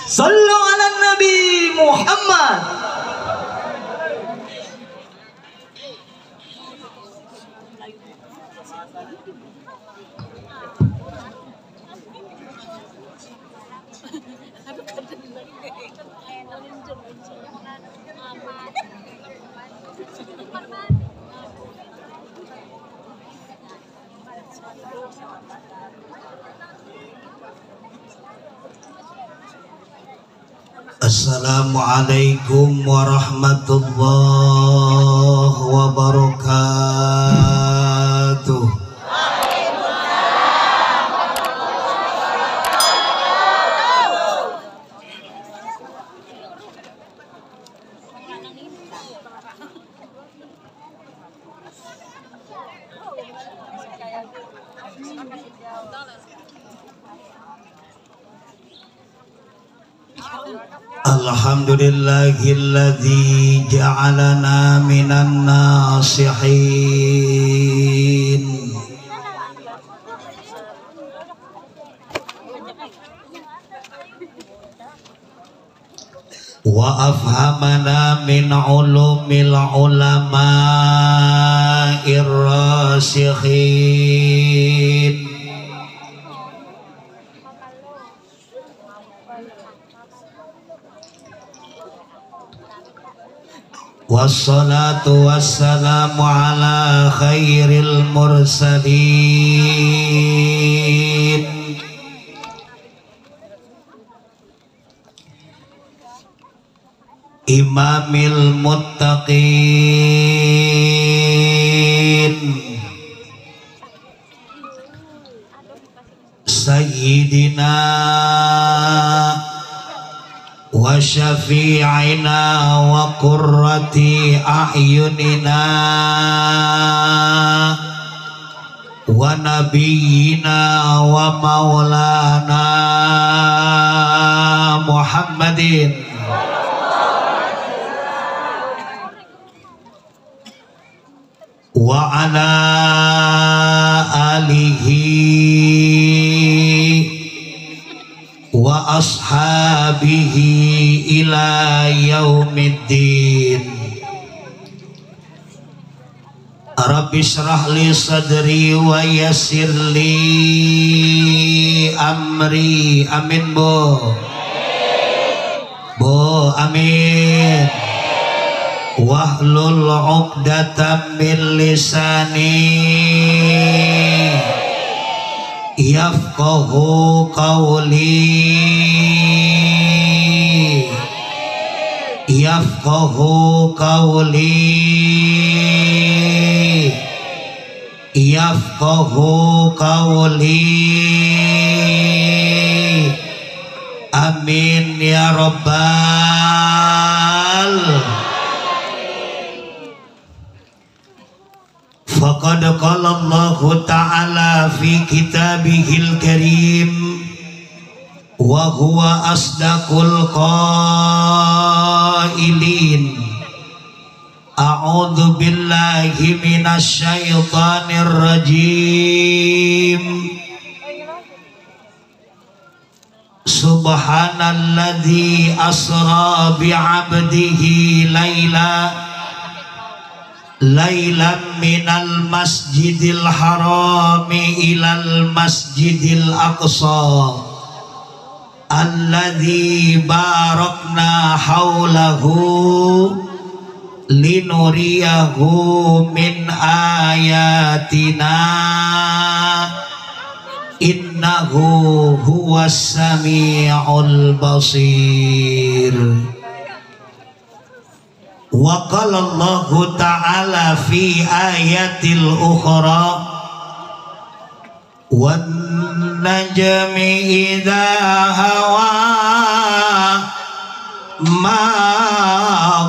Sallu ala Nabi Muhammad. Assalamualaikum warahmatullahi wabarakatuh. Alhamdulillahilladzi ja'alana minan nasihin wa afhamana min ulumil ulama'ir rasikhin. Wassalatu wassalamu ala khairil mursalin imamil muttaqin sayyidina wa syafi'ina wa qurrati a'yunina wa nabiyyina wa maulana Muhammadin wa ala alihi wa ashabihi ila yaumiddin. Rabbi shrah li sadri wa yassir li amri. Amin bu amin. Wahlul 'uqdatam min lisani yafqahu qawli yafqahu qawli yafqahu qawli. Amin ya rabbal. Faqad qala Allah ta'ala fi kitabihil karim wa huwa asdaqul qailin. A'udzu billahi minasy syaithanir rajim. Subhanalladzi asra bi'abdihi lailan minal masjidil harami ilal masjidil aqsa alladzi barakna haulahu linuriyahu min ayatina innahu huwas sami'ul basir. Wa qala Allah ta'ala fi ayatil ukhra wan najmi idza hawa ma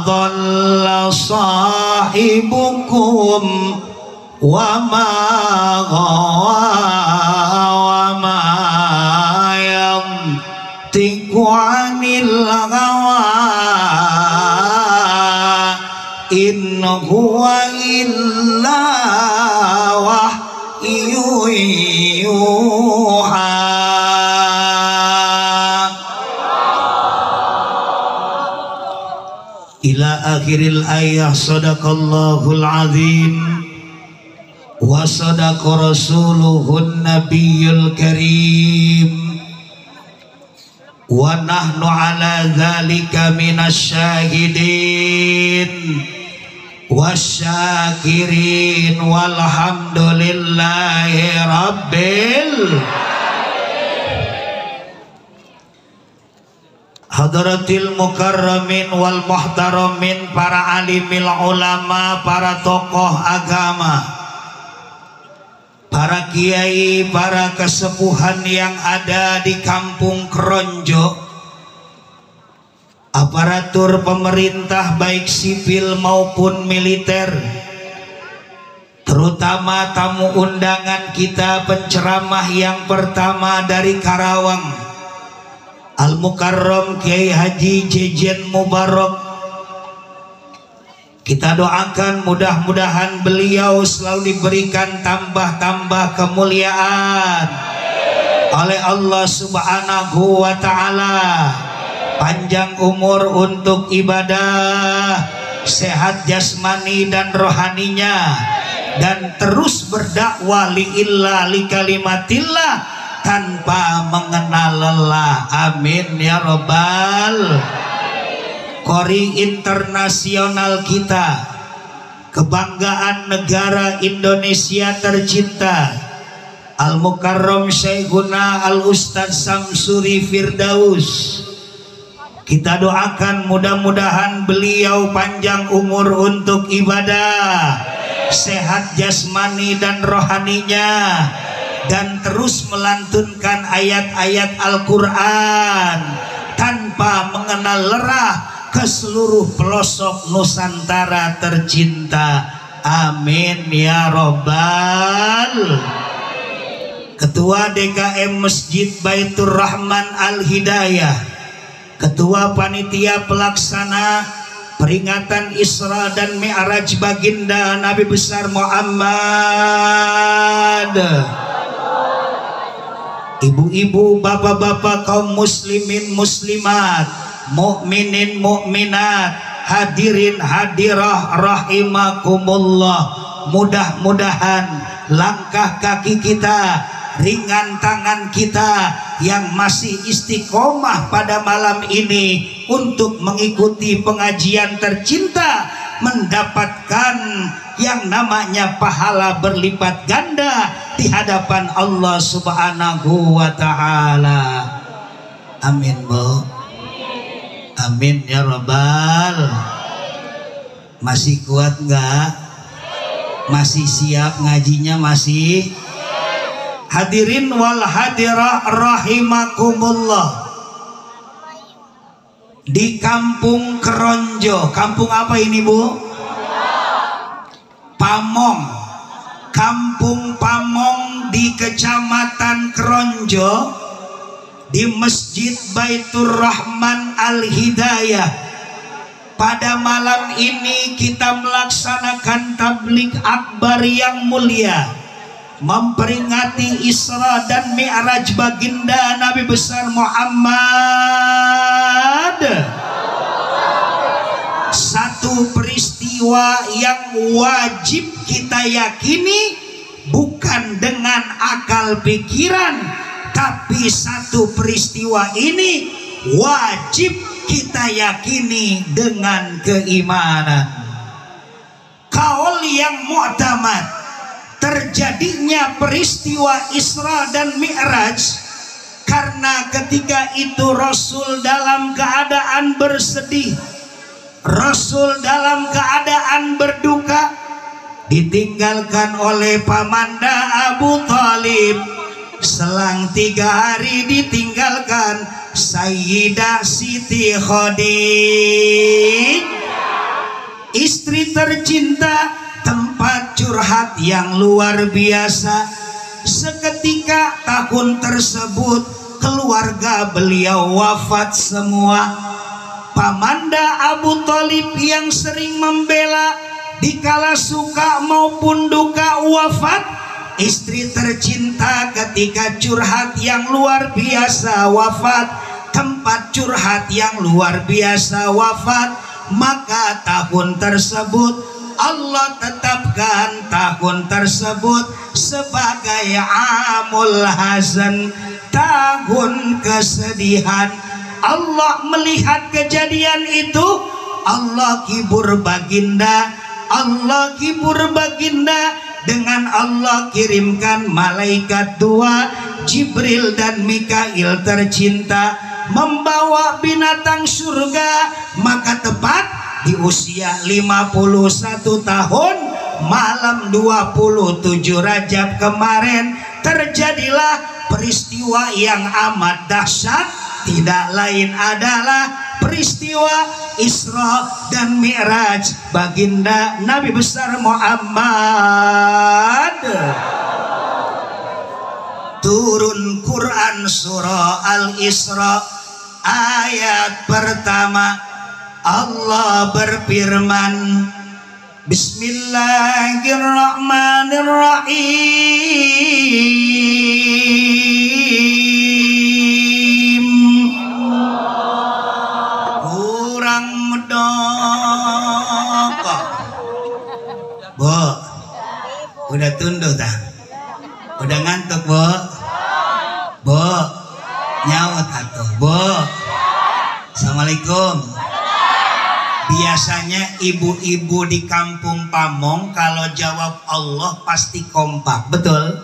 dhalla sahibukum wa ma ghawa wa ma hawa in huwa illa wahyu yuha. Ila akhiril ayah. Sadaqallahul azim wa sadaqa rasuluhun nabiyul karim wa nahnu ala dzalika minasyahidin wasyakirin walhamdulillahi rabbil Hadratil mukarramin wal muhtaramin, para alimil ulama, para tokoh agama, para kiai, para kesepuhan yang ada di kampung Kronjo, aparatur pemerintah baik sipil maupun militer, terutama tamu undangan kita, penceramah yang pertama dari Karawang, Al-Mukarram Kiai Haji Jejen Mubarak. Kita doakan mudah-mudahan beliau selalu diberikan tambah-tambah kemuliaan oleh Allah Subhanahu wa ta'ala, panjang umur untuk ibadah, sehat jasmani dan rohaninya, dan terus berdakwah liillah li kalimatillah tanpa mengenal lelah. Amin ya robbal. Kori internasional kita, kebanggaan negara Indonesia tercinta, Al-Mukarram Syekhuna Al-Ustadz Samsuri Firdaus, kita doakan mudah-mudahan beliau panjang umur untuk ibadah, sehat jasmani dan rohaninya, dan terus melantunkan ayat-ayat Al-Quran tanpa mengenal lerah ke seluruh pelosok Nusantara tercinta. Amin ya robbal. Ketua DKM Masjid Baitur Rahman Al-Hidayah, Ketua Panitia Pelaksana peringatan Isra dan Mi'raj baginda Nabi besar Muhammad, ibu-ibu, bapak-bapak, kaum muslimin muslimat, mukminin mukminat, hadirin hadirah rahimakumullah. Mudah-mudahan langkah kaki kita, ringan tangan kita yang masih istiqomah pada malam ini untuk mengikuti pengajian tercinta mendapatkan yang namanya pahala berlipat ganda di hadapan Allah Subhanahu wa ta'ala. Amin Bu. Amin ya robbal. Masih kuat enggak? Masih siap ngajinya? Masih? Hadirin wal hadirah rahimakumullah. Di kampung Kronjo, kampung apa ini Bu? Pamong. Kampung Pamong di Kecamatan Kronjo, di Masjid Baitur Rahman Al-Hidayah. Pada malam ini kita melaksanakan tabligh akbar yang mulia, memperingati Isra dan Mi'raj baginda Nabi besar Muhammad. Satu peristiwa yang wajib kita yakini, bukan dengan akal pikiran, tapi satu peristiwa ini wajib kita yakini dengan keimanan. Kaul yang mu'tamad, terjadinya peristiwa Isra dan Mi'raj karena ketika itu Rasul dalam keadaan bersedih, Rasul dalam keadaan berduka, ditinggalkan oleh pamanda Abu Thalib. Selang 3 hari ditinggalkan Sayyidah Siti Khadijah, istri tercinta, tempat curhat yang luar biasa. Seketika tahun tersebut keluarga beliau wafat semua. Pamanda Abu Thalib yang sering membela dikala suka maupun duka wafat. Istri tercinta ketika curhat yang luar biasa wafat. Tempat curhat yang luar biasa wafat. Maka tahun tersebut Allah tetapkan tahun tersebut sebagai amul hazan, tahun kesedihan. Allah melihat kejadian itu, Allah hibur baginda, Allah hibur baginda. Dengan Allah kirimkan malaikat dua, Jibril dan Mikail tercinta, membawa binatang surga. Maka tepat di usia 51 tahun, malam 27 Rajab kemarin, terjadilah peristiwa yang amat dahsyat. Tidak lain adalah peristiwa Isra dan Mi'raj baginda Nabi besar Muhammad. Turun Quran surah Al-Isra ayat pertama, Allah berfirman, Bismillahirrahmanirrahim. Kurang medok. Bo, udah tunduh dah? Udah ngantuk, Bo? Bo, nyaut atuh, Bo. Assalamualaikum. Biasanya ibu-ibu di kampung Pamong kalau jawab Allah pasti kompak, betul?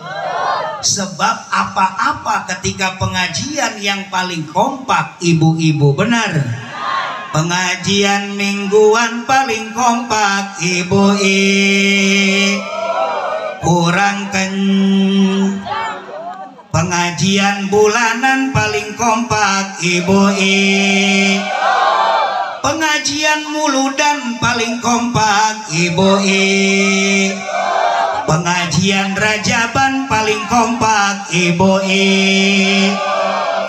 Sebab apa-apa ketika pengajian yang paling kompak ibu-ibu, benar? Pengajian mingguan paling kompak ibu-ibu, kurang pengajian bulanan paling kompak ibu-ibu, pengajian muludan paling kompak ibu-ibu, pengajian rajaban paling kompak ibu-ibu,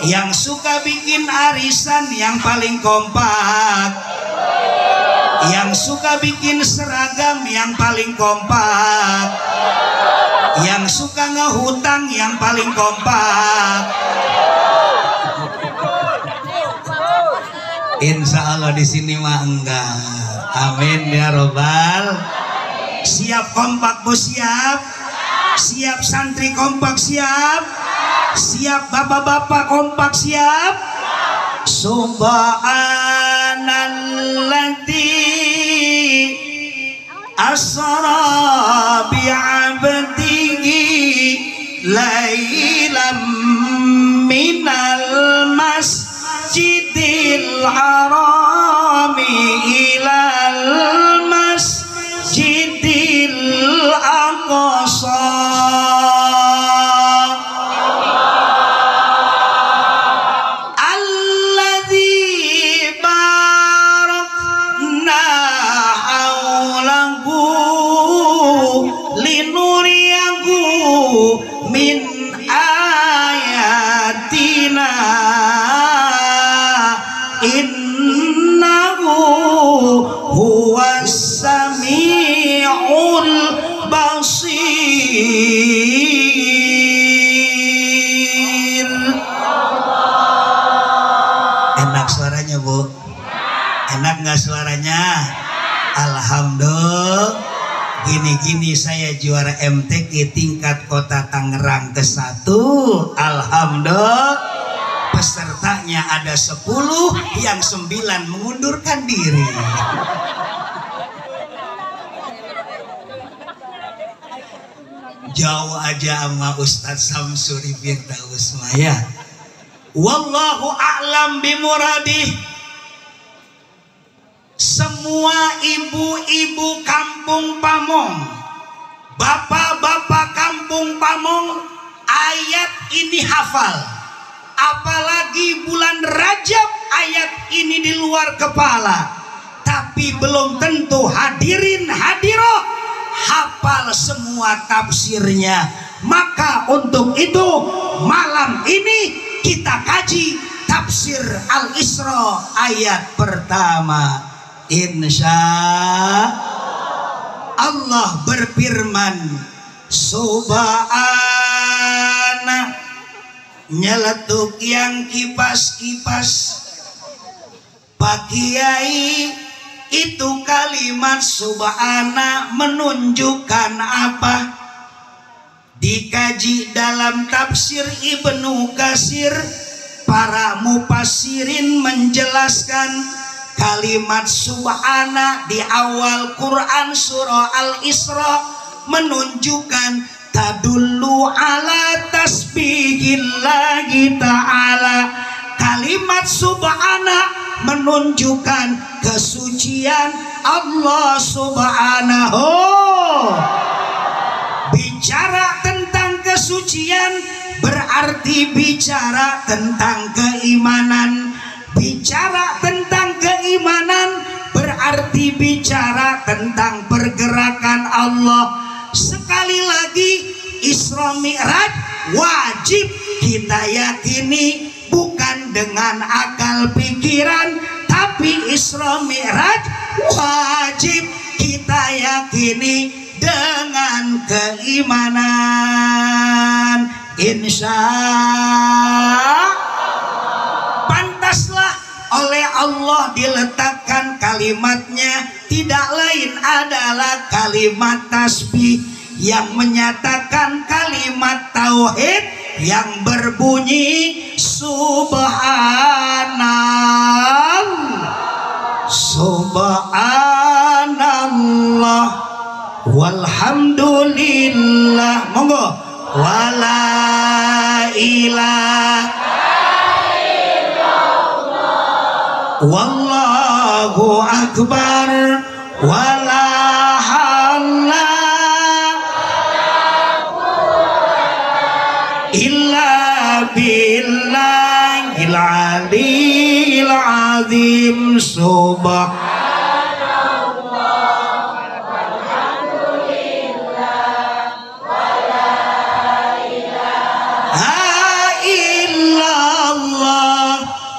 yang suka bikin arisan yang paling kompak, yang suka bikin seragam yang paling kompak, yang suka ngehutang yang paling kompak. Insya Allah di sini mah enggak. Amin ya robbal. Siap kompak, Bu? Siap? Siap santri kompak? Siap? Siap bapak-bapak kompak? Siap? Subhanalladzi asra bi'abdihi lailam minal masjidil harami ilal masjidil aqsa alladzi barakna haulahu linuriyahu min ayatina innahu huwas sami'ul basir. Enak suaranya, Bu? Enak nggak suaranya? Alhamdulillah. Gini-gini saya juara MTQ tingkat kota Tangerang ke-1. Alhamdulillah. Pesertanya ada 10, yang 9 mengundurkan diri. Jauh aja sama Ustadz Samsuri Firdaus Maya. Wallahu a'lam bimuradih. Semua ibu-ibu kampung Pamong, bapak-bapak kampung Pamong, ayat ini hafal. Apalagi bulan Rajab ayat ini di luar kepala. Tapi belum tentu hadirin hadiroh hafal semua tafsirnya. Maka untuk itu malam ini kita kaji tafsir Al-Isra ayat pertama. Insya Allah berfirman, subhana, nyeletuk yang kipas-kipas. Pak Kiai, itu kalimat subhana menunjukkan apa? Dikaji dalam tafsir Ibnu Katsir, para mufassirin menjelaskan kalimat subhana di awal Quran surah Al-Isra menunjukkan tadullu ala tasbihillahi ta'ala. Kalimat subhana menunjukkan kesucian Allah subhanahu. Bicara tentang kesucian berarti bicara tentang keimanan. Bicara tentang keimanan berarti bicara tentang pergerakan Allah. Sekali lagi, Isra Mi'raj wajib kita yakini, bukan dengan akal pikiran, tapi Isra Mi'raj wajib kita yakini dengan keimanan. Insya pantaslah oleh Allah diletakkan kalimatnya, tidak lain adalah kalimat tasbih yang menyatakan kalimat tauhid yang berbunyi subhanallah walhamdulillah, monggo, wala ilaha wallahu akbar wala halla illa billahil aliyil azim.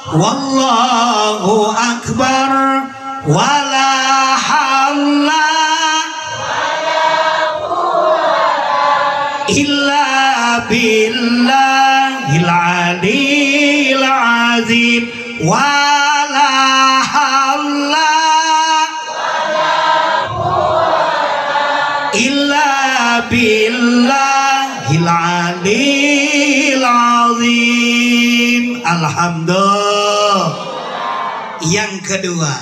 Wallahu akbar wala halla illa billahil aliyil azim. Wala halla illa billahil aliyil azim. Alhamdulillah. Yang kedua,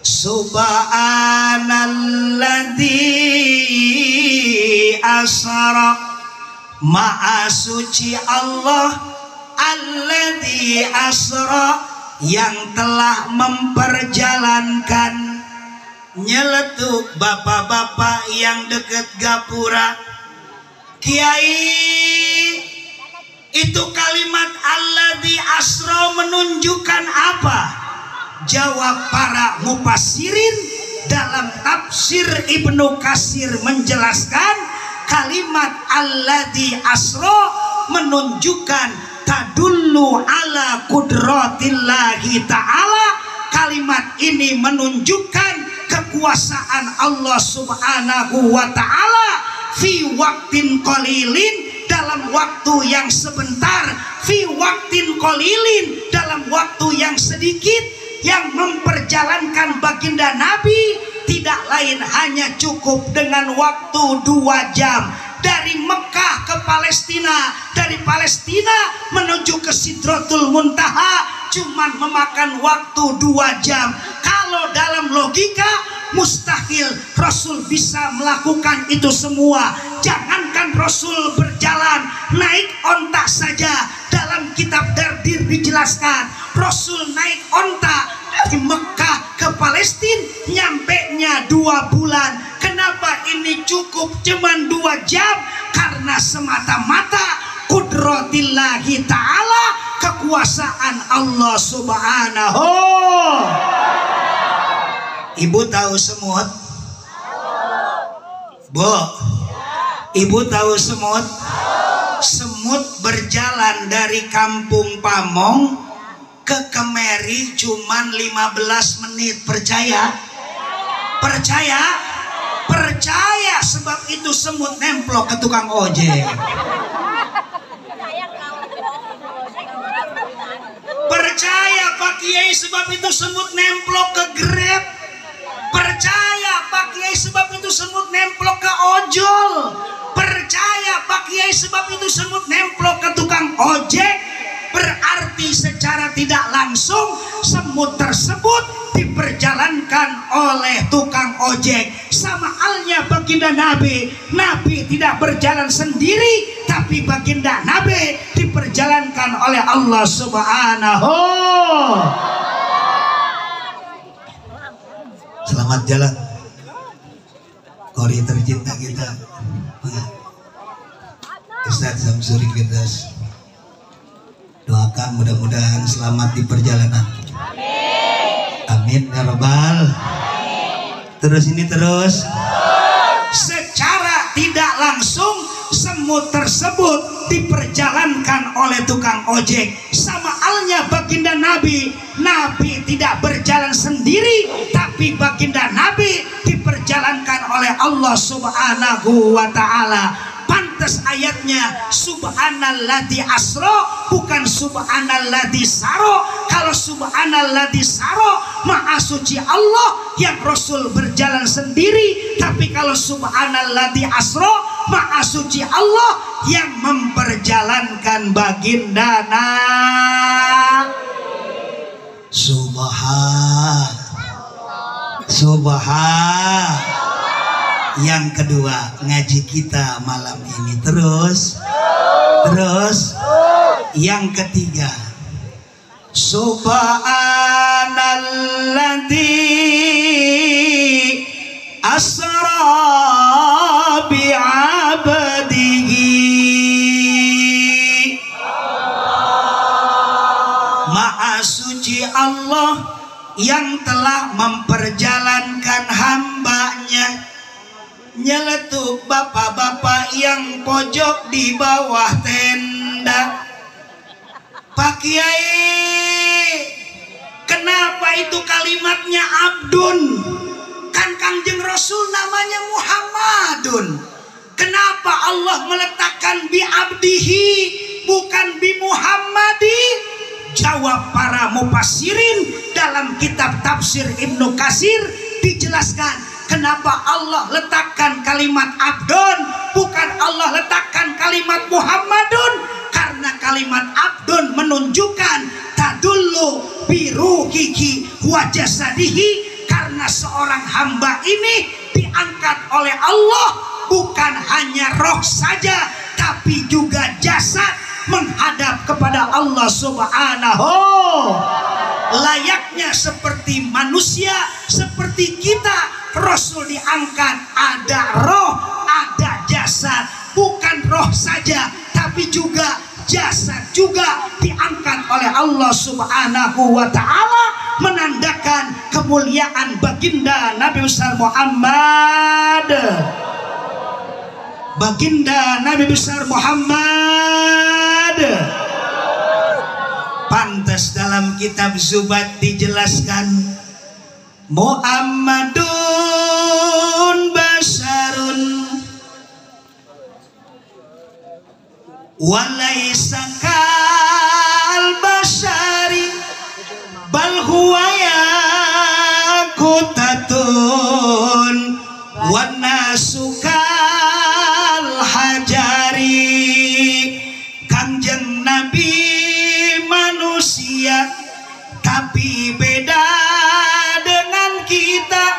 subhanalladzi asra, maha suci Allah, alladzi asra, yang telah memperjalankan. Nyeletuk bapak-bapak yang dekat gapura, Kiai, itu kalimat alladzi asra menunjukkan apa? Jawab para mufassirin dalam tafsir Ibnu Katsir menjelaskan kalimat alladzi asra menunjukkan tadullu ala qudratillahi ta'ala. Kalimat ini menunjukkan kekuasaan Allah subhanahu wa ta'ala fi waktin qalilin, dalam waktu yang sebentar, fi waktin qalilin, dalam waktu yang sedikit. Yang memperjalankan baginda Nabi tidak lain hanya cukup dengan waktu 2 jam. Dari Mekah ke Palestina, dari Palestina menuju ke Sidratul Muntaha cuman memakan waktu 2 jam. Kalau dalam logika mustahil Rasul bisa melakukan itu semua. Jangankan Rasul berjalan, naik onta saja. Dalam kitab Dardir dijelaskan Rasul naik onta dari Mekah ke Palestina nyampenya 2 bulan. Kenapa ini cukup cuman 2 jam? Karena semata-mata qudratillahi ta'ala, kekuasaan Allah subhanahu. Ibu tahu semut? Bu, ibu tahu semut? Semut berjalan dari kampung Pamong ke Kemeri cuman 15 menit. Percaya? Percaya? Percaya, sebab itu semut nemplok ke tukang ojek. Percaya Pak Kiai, sebab itu semut nemplok ke Grab. Percaya Pak Kiai, sebab itu semut nemplok ke ojol. Percaya Pak Kiai, sebab itu semut nemplok ke tukang ojek. Berarti secara tidak langsung semut tersebut diperjalankan oleh tukang ojek. Sama halnya baginda Nabi, Nabi tidak berjalan sendiri, tapi baginda Nabi diperjalankan oleh Allah Subhanahu. Selamat jalan Kori tercinta kita Ustaz Samsuri Firdaus. Doakan mudah-mudahan selamat di perjalanan. Amin ya Rabbal. Terus ini terus. Secara tidak langsung semut tersebut diperjalankan oleh tukang ojek. Sama halnya baginda Nabi, Nabi tidak berjalan sendiri, tapi baginda Nabi diperjalankan oleh Allah Subhanahu wa ta'ala. Pantas ayatnya subhanalladzi asra, bukan subhanalladzi saro. Kalau subhanalladzi saro, maha suci Allah yang Rasul berjalan sendiri. Tapi kalau subhanalladzi asra, maha suci Allah yang memperjalankan baginda Subhan. Yang kedua, ngaji kita malam ini terus. Yang ketiga, subhanalladzi asra bi'abdihi. Maha suci Allah yang telah memperjalankan hambanya. Nyeletuk bapak-bapak yang pojok di bawah tenda. Pak Kiai, kenapa itu kalimatnya abdun? Kan Kangjeng Rasul namanya Muhammadun. Kenapa Allah meletakkan bi abdihi bukan bi Muhammadi? Jawab para mufassirin dalam kitab tafsir Ibnu Katsir dijelaskan kenapa Allah letakkan kalimat abdun, bukan Allah letakkan kalimat Muhammadun. Karena kalimat abdun menunjukkan tadullu biruhihi wa jasadihi. Karena seorang hamba ini diangkat oleh Allah bukan hanya roh saja, tapi juga jasad menghadap kepada Allah Subhanahu. Layaknya seperti manusia, seperti kita, Rasul diangkat ada roh, ada jasad. Bukan roh saja, tapi juga jasad juga diangkat oleh Allah Subhanahu wa ta'ala, menandakan kemuliaan baginda Nabi besar Muhammad. Baginda Nabi besar Muhammad. Pantas dalam kitab Zubat dijelaskan Muhammadun basarun walaysa kal basari bal huwa yaqutatun wan nasu kal hajari. Kangjeng Nabi manusia tapi beda dengan kita.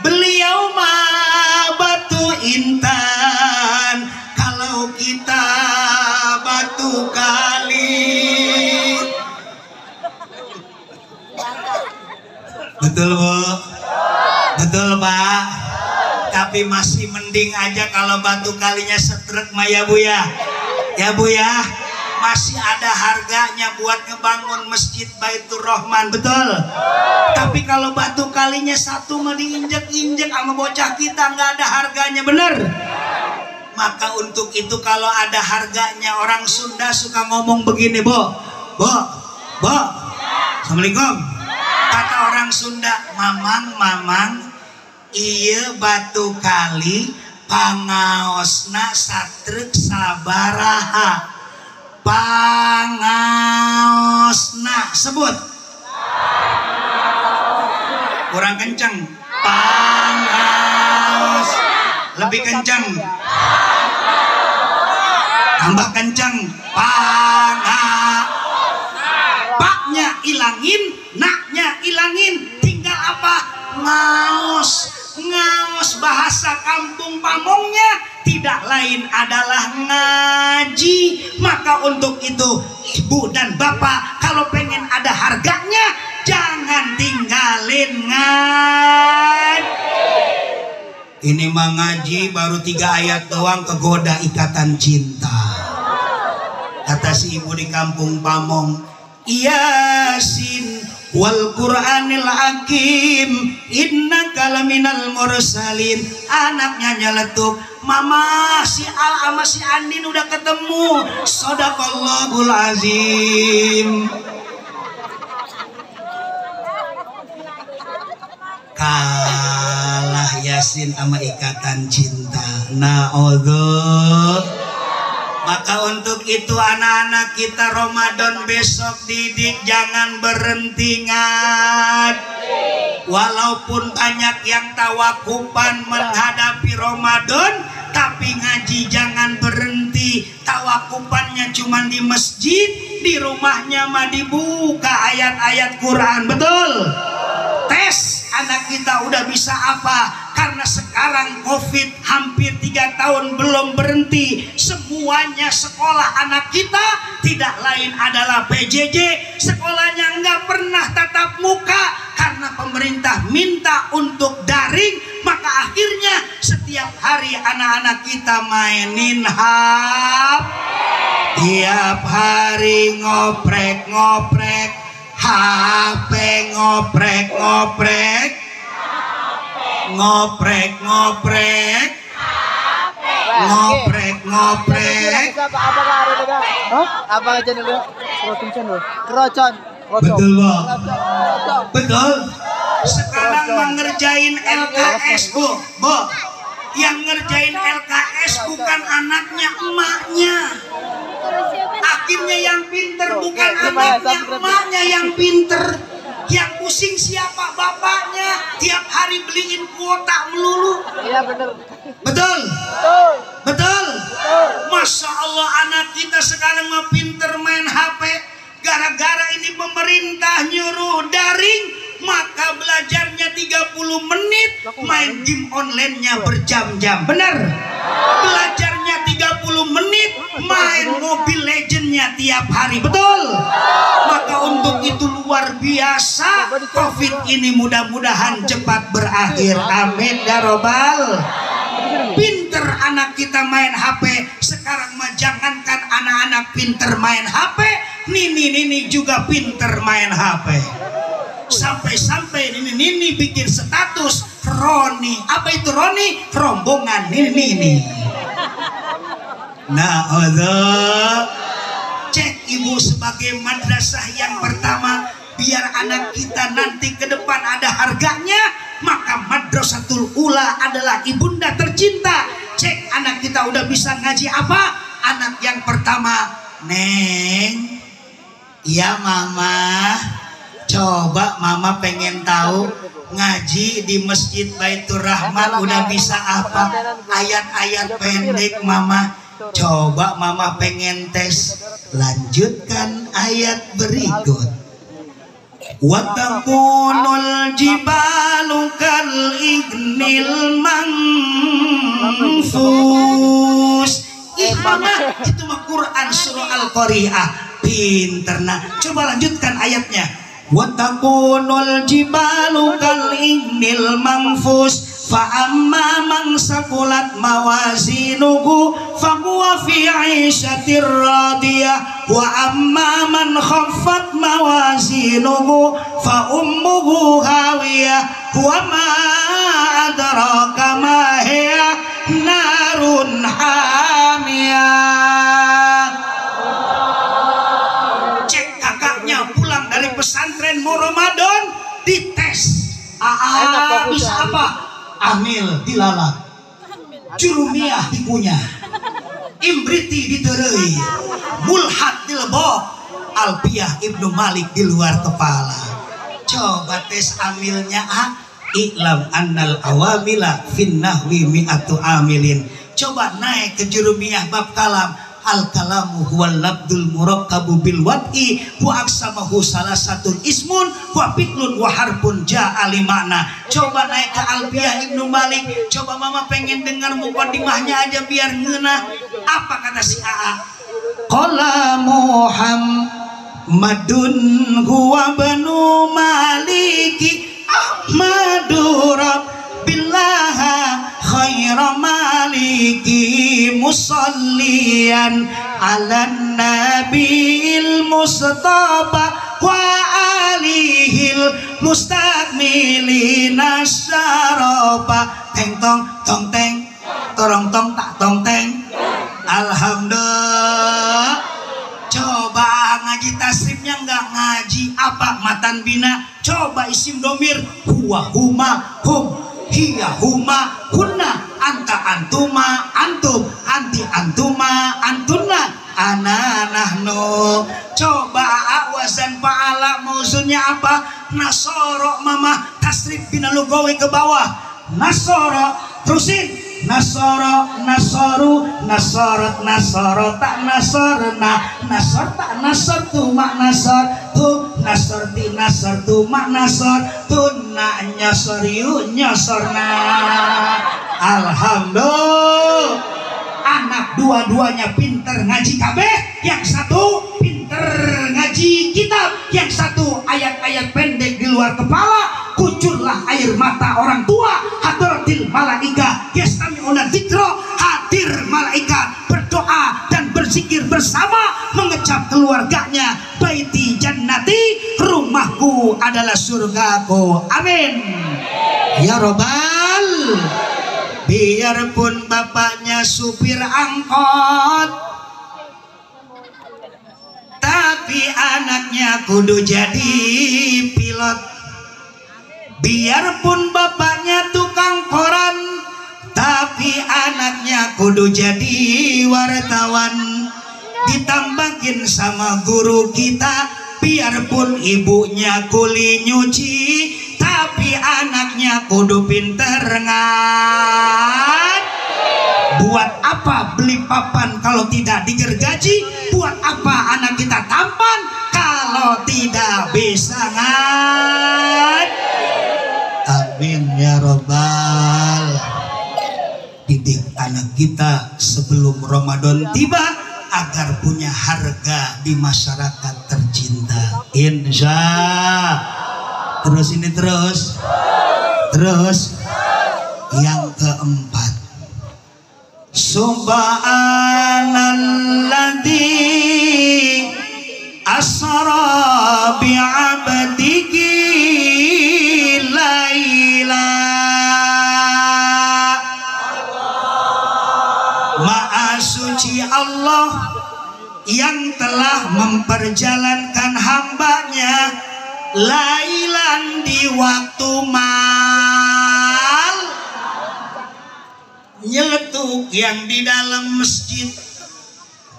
Beliau mah batu intan, kalau kita batu kali. Betul Bu? Betul Pak? Tapi masih mending aja kalau batu kalinya setrek mah ya Bu ya. Ya Bu ya, masih ada harganya buat ngebangun masjid Baitur Rahman, betul? Tapi kalau batu kalinya satu mah diinjek-injek sama bocah kita, nggak ada harganya, bener? Maka untuk itu kalau ada harganya, orang Sunda suka ngomong begini, Bo, Assalamualaikum. Kata orang Sunda, mamang ieu batu kali pangaosna satrek sabaraha. Pangaosna sebut. Kurang kencang. Pangaos. Lebih kencang. Tambah kencang. Paknya ilangin, naknya ilangin, tinggal apa? Ngaos. Ngaos bahasa kampung Pamongnya tidak lain adalah ngaji. Maka untuk itu ibu dan bapak kalau pengen ada harganya jangan tinggalin ngaji. Ini mah ngaji baru 3 ayat doang kegoda ikatan cinta. Kata si ibu di kampung Pamong, Yasin wal Qur'anil Hakim innaka laminal mursalin. Anaknya nyeletuk, mama si Al sama si Andin udah ketemu. Shadaqallahul azim. Kalah Yasin sama ikatan cinta. Na'udzu. Maka untuk itu anak-anak kita Ramadan besok didik jangan berhenti ngaji. Walaupun banyak yang tawakupan menghadapi Ramadan, tapi ngaji jangan berhenti. Tawakupannya cuma di masjid, di rumahnya mah dibuka ayat-ayat Quran. Betul? Tes anak kita udah bisa apa? Karena sekarang COVID hampir 3 tahun belum berhenti. Semuanya sekolah anak kita tidak lain adalah PJJ. Sekolahnya nggak pernah tatap muka karena pemerintah minta untuk daring. Maka akhirnya setiap hari anak-anak kita mainin HP. Tiap hari ngoprek-ngoprek HP, ngoprek-ngoprek. Ngoprek-ngoprek. Apa aja dulu? Kerocon. Betul, Bo. Betul. Sekarang mengerjain LKS, Bo. Yang ngerjain LKS bukan anaknya, emaknya. Akhirnya yang pinter bukan anaknya, emaknya yang pinter. Yang pusing siapa? Bapaknya. Tiap hari beliin kuota melulu. Iya benar. Betul? Betul? Masya Allah anak kita sekarang mah pinter main HP. Gara-gara ini pemerintah nyuruh daring, maka belajarnya 30 menit, main game online-nya berjam-jam. Benar? Belajarnya 30 menit, main Mobile Legends-nya tiap hari. Betul? Maka untuk itu luar biasa COVID ini mudah-mudahan cepat berakhir. Amin ya robbal. Pinter anak kita main HP. Sekarang mah jangankan anak-anak pinter main HP, nini juga pinter main HP. Sampai-sampai nini bikin status Roni. Apa itu Roni? Rombongan nini. Nah, Allah. Cek ibu sebagai madrasah yang pertama, biar anak kita nanti ke depan ada harganya, maka Madrasatul Ula adalah ibunda tercinta. Cek anak kita udah bisa ngaji apa? Anak yang pertama, Neng, iya mama, coba mama pengen tahu ngaji di Masjid Baitur Rahman udah bisa apa? Ayat-ayat pendek mama. Coba mama pengen tes. Lanjutkan ayat berikut. Watakunul jibalu kal ignil manfus. Itu mah Quran surah Al-Qari'ah. Pinter. Nah, coba lanjutkan ayatnya. Watakunul jibalu kal ignil manfus. Fa'amma man sakulat mawazinuhu fahuwa fi 'ishatir radiyah wa amma man khaffat mawazinuhu fa ummuhu hawiyah wa ma adraka ma hiya narun hamiyah. Cek kakaknya pulang dari pesantren dites. Bisa apa? Amil dilalak, Jurumiyah dikunyah, Imriti diterei, Mulhad dilebok, Alpiyah Ibnu Malik di luar kepala. Coba tes amilnya I'lam annal awamila fin nahwi mi'atu amilin. Coba naik ke Jurumiyah bab kalam. Al kalamu huwal labdul murakkabu bil wad'i wa aksamahu salah satu ismun wa fi'lun wa harfun ja'a li makna. Coba naik ke Alfiyah Ibnu Malik. Coba mama pengen dengar mukadimahnya aja biar ngena. Apa kata si AA? Qala Muhammadun huwa banu maliki Ahmadu Rabbillaha khaira maliki musallian ala nabil mustafa wa alihil mustakmilina syarafa. Teng tong tong teng torong tong tak tong teng. Alhamdulillah. Coba ngaji tasrifnya nggak ngaji apa matan bina. Coba isim domir huwa huma hum hiya huma hunna anta antuma antum anti antuma antunna ana nahnu. Coba awazan fa'ala mauzunnya apa? Nasoro mama tasrif bina lugawi ke bawah. Nasoro terusin. Nasoro, nasoru, nasorot, nasoro, tak nasorna, nasor tak nasor tu mak nasor tu, nasorti nasor tu mak nasor tu, nak nyosoriu nyosorna. Alhamdulillah. Anak dua-duanya pinter ngaji kabeh, yang satu pinter ngaji kitab, yang satu ayat-ayat pendek di luar kepala. Kucurlah air mata orang tua. Hadratil malaika yastami'una dzikra. Hadir malaikat berdoa dan berzikir bersama, mengecap keluarganya. Baiti jannati, rumahku adalah surgaku. Amin ya robbal. Biarpun bapaknya supir angkot, tapi anaknya kudu jadi pilot. Biarpun bapaknya tukang koran, tapi anaknya kudu jadi wartawan. Ditambahin sama guru kita, biarpun ibunya kuli nyuci, tapi anaknya kudu pinter ngaji. Buat apa beli papan kalau tidak digergaji? Buat apa anak kita tampan kalau tidak bisa ngaji? Amin ya robbal. Didik anak kita sebelum Ramadan tiba agar punya harga di masyarakat tercinta. Insya. Terus ini terus. Yang keempat, Subhanalladzi asra bi'abdihi laila. Maha suci Allah yang telah memperjalankan hambanya lailan di waktu mal. Nyeletuk yang di dalam masjid.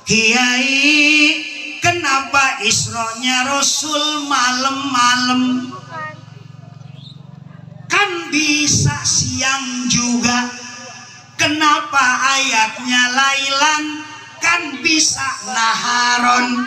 Kiai, kenapa Isronya Rasul malam-malam? Kan bisa siang juga. Kenapa ayatnya lailan? Kan bisa naharon.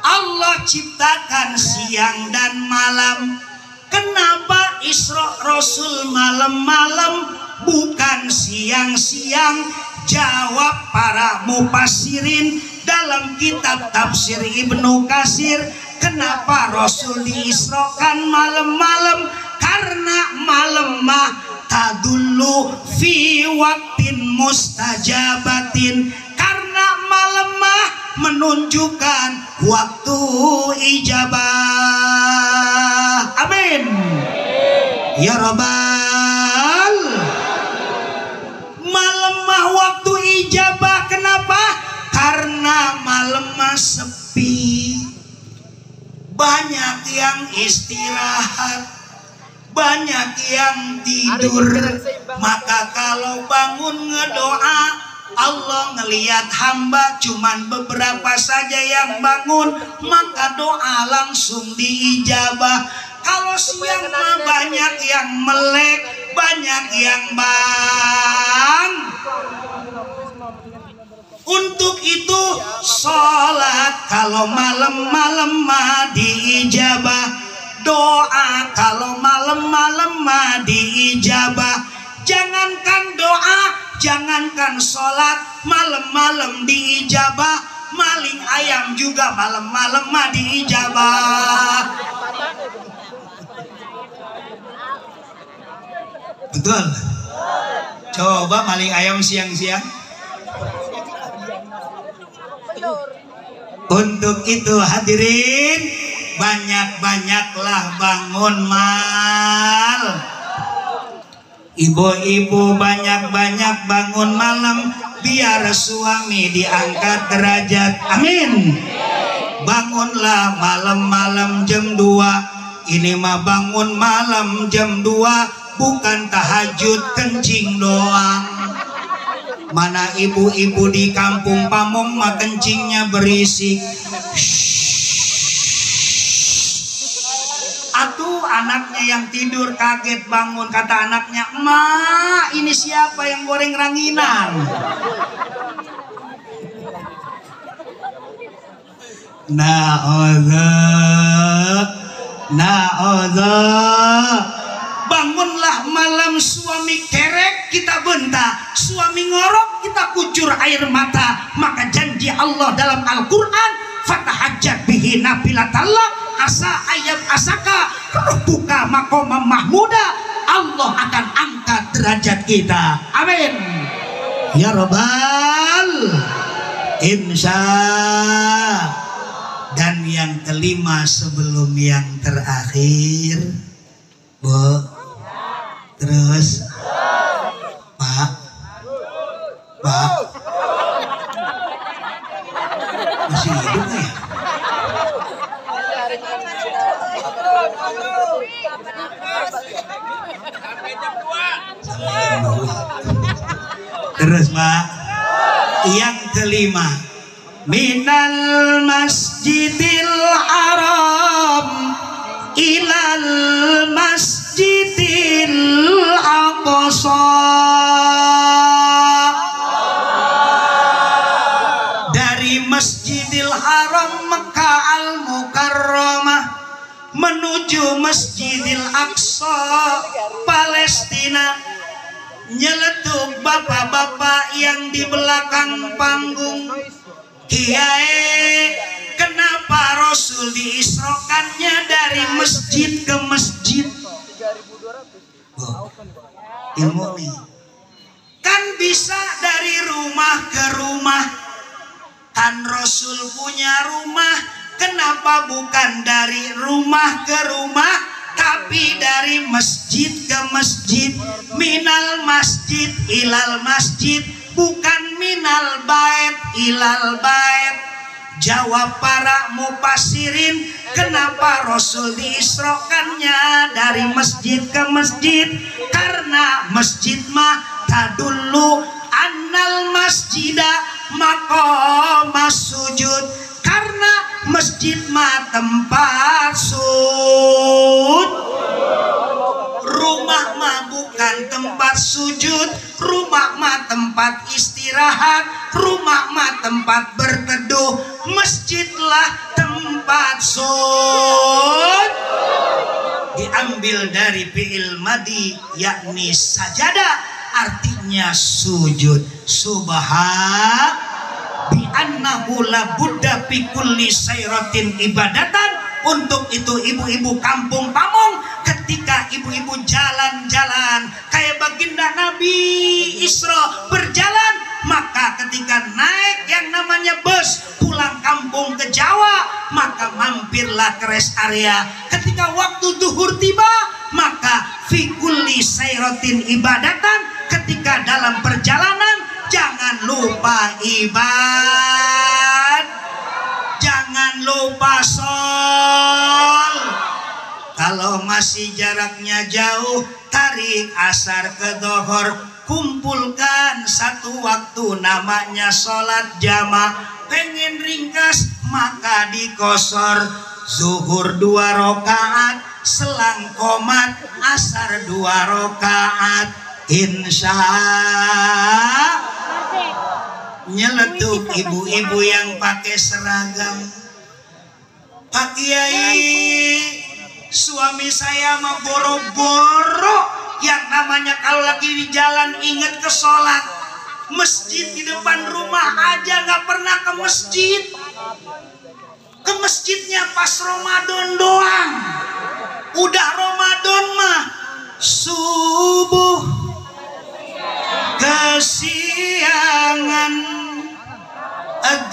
Allah ciptakan siang dan malam. Kenapa Isra Rasul malam-malam bukan siang-siang? Jawab para mufassirin dalam kitab tafsir Ibnu Katsir. Kenapa Rasul diisrokan malam-malam? Karena malam mah tadullu fi waktin mustajabatin. Karena malam mah menunjukkan waktu ijabah. Amin ya robbal. Malam mah waktu ijabah. Kenapa? Karena malam mah sepi, banyak yang istirahat. banyak yang tidur. Maka kalau bangun ngedoa, Allah ngelihat hamba cuman beberapa saja yang bangun, maka doa langsung diijabah. Kalau siang mah banyak yang melek, banyak yang bang. Untuk itu sholat kalau malam-malam mah diijabah. Doa kalau malam-malam mah diijabah. Jangankan doa, jangankan sholat, malam-malam diijabah. Maling ayam juga malam-malam mah diijabah. Betul. Coba maling ayam siang-siang. Untuk itu hadirin, banyak-banyaklah bangun mal. Ibu-ibu banyak-banyak bangun malam, biar suami diangkat derajat. Amin. Bangunlah malam-malam jam 2. Ini mah bangun malam jam 2, bukan tahajud kencing doang. Mana ibu-ibu di kampung Pamong mah kencingnya berisik. Atuh anaknya yang tidur kaget bangun, kata anaknya, "Ma, ini siapa yang goreng ranginan?" Na'udzu. Bangunlah malam suami kerek, kita bentak. Suami ngorok, kita kucur air mata. Maka janji Allah dalam Al-Quran, fatahajjat bihi nafilatallah asa ayat asaka buka makomam mahmuda. Allah akan angkat derajat kita. Amin ya Rabbal insya. Dan yang kelima sebelum yang terakhir, Bu, terus Pak masih hidup ya? Terus Pak, yang kelima, minal masjidil haram ilal masjidil aqsa. Dari Masjidil Haram Mekah Al-Mukarramah menuju Masjidil Aqsa Palestina. Nyeletuk bapak-bapak yang di belakang panggung, Kiai, kenapa Rasul diisrokannya dari masjid ke masjid? Oh, ilmu nih. Kan bisa dari rumah ke rumah. Kan Rasul punya rumah, kenapa bukan dari rumah ke rumah, tapi dari masjid ke masjid? Minal masjid ilal masjid, bukan minal bait ilal bait. Jawab para mufassirin, kenapa Rasul diisrokannya dari masjid ke masjid? Karena masjid mah tadullu annal masjida maqamas sujud. Karena masjid mah tempat sujud. Rumah mah bukan tempat sujud, rumah mah tempat istirahat, rumah mah tempat berteduh, masjidlah tempat sujud. Diambil dari fi'il madi yakni sajada, artinya sujud. Subhan bi annahu la budda fi kulli sayratin ibadatan. Untuk itu ibu-ibu kampung Pamong, ketika ibu-ibu jalan-jalan kayak baginda Nabi Isra berjalan, maka ketika naik yang namanya bus pulang kampung ke Jawa, maka mampirlah ke rest area. Ketika waktu zuhur tiba, maka fi kulli sayratin ibadatan, ketika dalam perjalanan jangan lupa ibadah, jangan lupa sol. Kalau masih jaraknya jauh, tarik asar ke dohor, kumpulkan satu waktu namanya sholat jamaah. Pengen ringkas maka dikosor, zuhur 2 rakaat, selang komat asar 2 rakaat. Insya nyeletuk ibu-ibu yang pakai seragam. Pak Kiai, suami saya mau boro-boro, yang namanya kalau lagi di jalan ingat ke sholat. Masjid di depan rumah aja nggak pernah ke masjid. Ke masjidnya pas Ramadan doang. Udah Ramadan mah subuh kesiangan,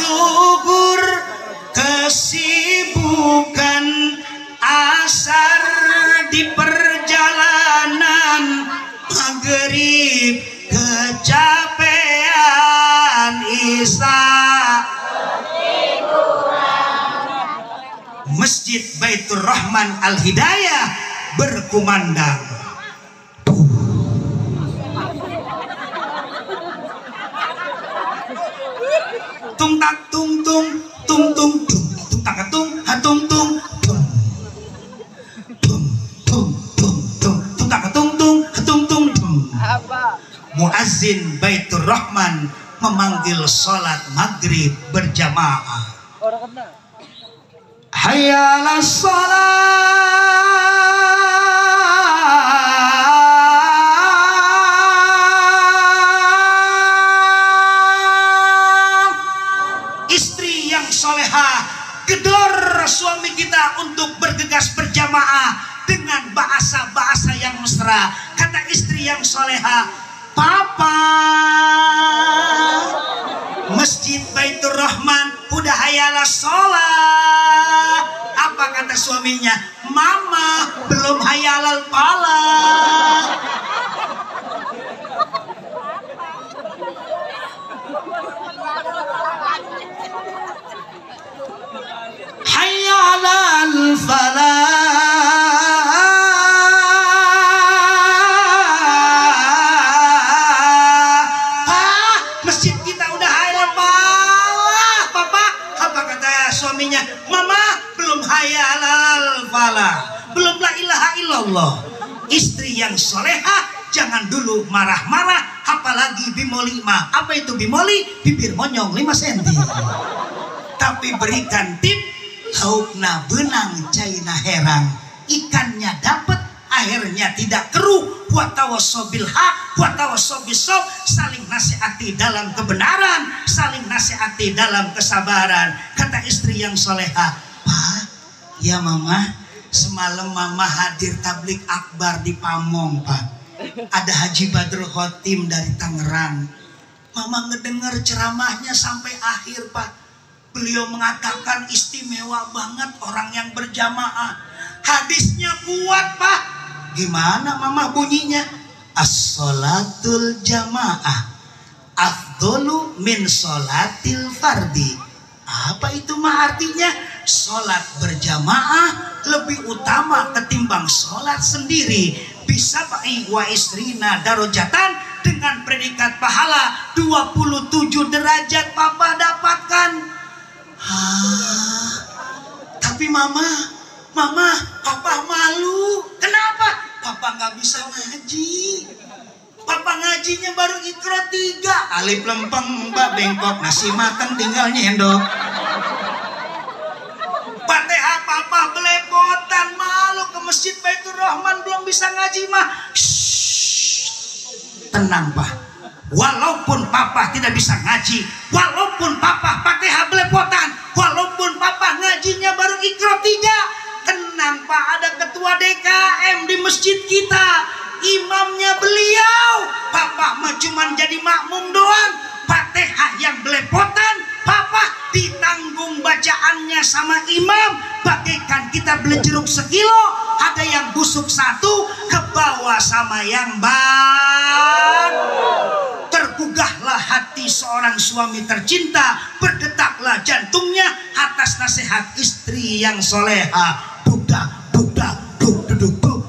duhur kesibukan, asar di perjalanan, maghrib kecapean, isya Masjid Baitur Rahman Al Hidayah berkumandang. Tung tak tung tung tung tung tung tung tak tung hatung tung tung tung tung tung tung tung tak tung tung hatung tung tung. Muazzin Baitur Rahman memanggil sholat maghrib berjamaah. Hayya 'alas shalah. Istri yang solehah gedor suami kita untuk bergegas berjamaah dengan bahasa-bahasa yang mesra. Kata istri yang solehah, "Papa, Masjid Baitur Rahman udah hayala sholat." Apa kata suaminya? "Mama, belum hayalal pala." Hayalal falah. Suaminya, "Mama, belum hayalal falah, belum la ilaha illallah." Istri yang solehah jangan dulu marah-marah, apalagi bimoli mah. Apa itu bimoli? Bibir monyong 5 cm. Tapi berikan tip, laukna benang caina herang, ikannya dapat, akhirnya tidak keruh. Watawassobil haq, watawassobis shob, saling nasihati dalam kebenaran, saling nasihati dalam kesabaran. Kata istri yang solehah, "Pak, ya mama, semalam mama hadir tablik akbar di Pamong, Pak. Ada Haji Badrul Khotim dari Tangerang. Mama ngedengar ceramahnya sampai akhir, Pak. Beliau mengatakan istimewa banget orang yang berjamaah. Hadisnya kuat, Pak." Gimana mama bunyinya? As-sholatul jamaah afdolu min sholatil fardi. Apa itu mah artinya? Sholat berjamaah lebih utama ketimbang sholat sendiri. Bisa ba'i wa isrina darajatan, dengan predikat pahala 27 derajat papa dapatkan. Tapi mama, papa malu. Kenapa? Papa nggak bisa ngaji. Papa ngajinya baru Iqra 3, alif lempeng mbak bengkok, nasi makan tinggal nyendok. Fatihah papa belepotan, malu ke Masjid Baitur Rahman belum bisa ngaji mah. Shhh. Tenang, Pak. Walaupun papa tidak bisa ngaji, walaupun papa Fatihah belepotan, walaupun papa ngajinya baru Iqra 3, tenang Pak, ada ketua DKM di masjid kita, imamnya beliau. Papa mah cuman jadi makmum doang. Fatihah yang belepotan, papa ditanggung bacaannya sama imam. Bagaikan kita beli jeruk sekilo, ada yang busuk 1, ke bawah sama yang bang. Tergugahlah hati seorang suami tercinta, berdetaklah jantungnya atas nasihat istri yang solehah. Budak, budak, duk, duduk, duk.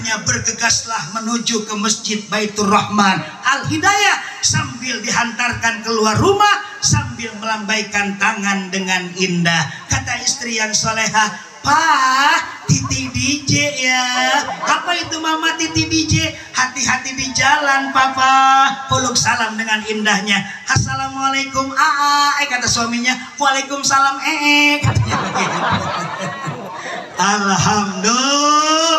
akhirnya bergegaslah menuju ke Masjid Baitur Rahman Al-Hidayah sambil dihantarkan keluar rumah sambil melambaikan tangan dengan indah. Kata istri yang solehah, "Pak, Titi DJ ya." "Apa itu Mama Titi DJ?" "Hati-hati di jalan Papa." Peluk salam dengan indahnya. "Assalamualaikum Aa." Kata suaminya, "Waalaikumsalam katanya begitu. Alhamdulillah,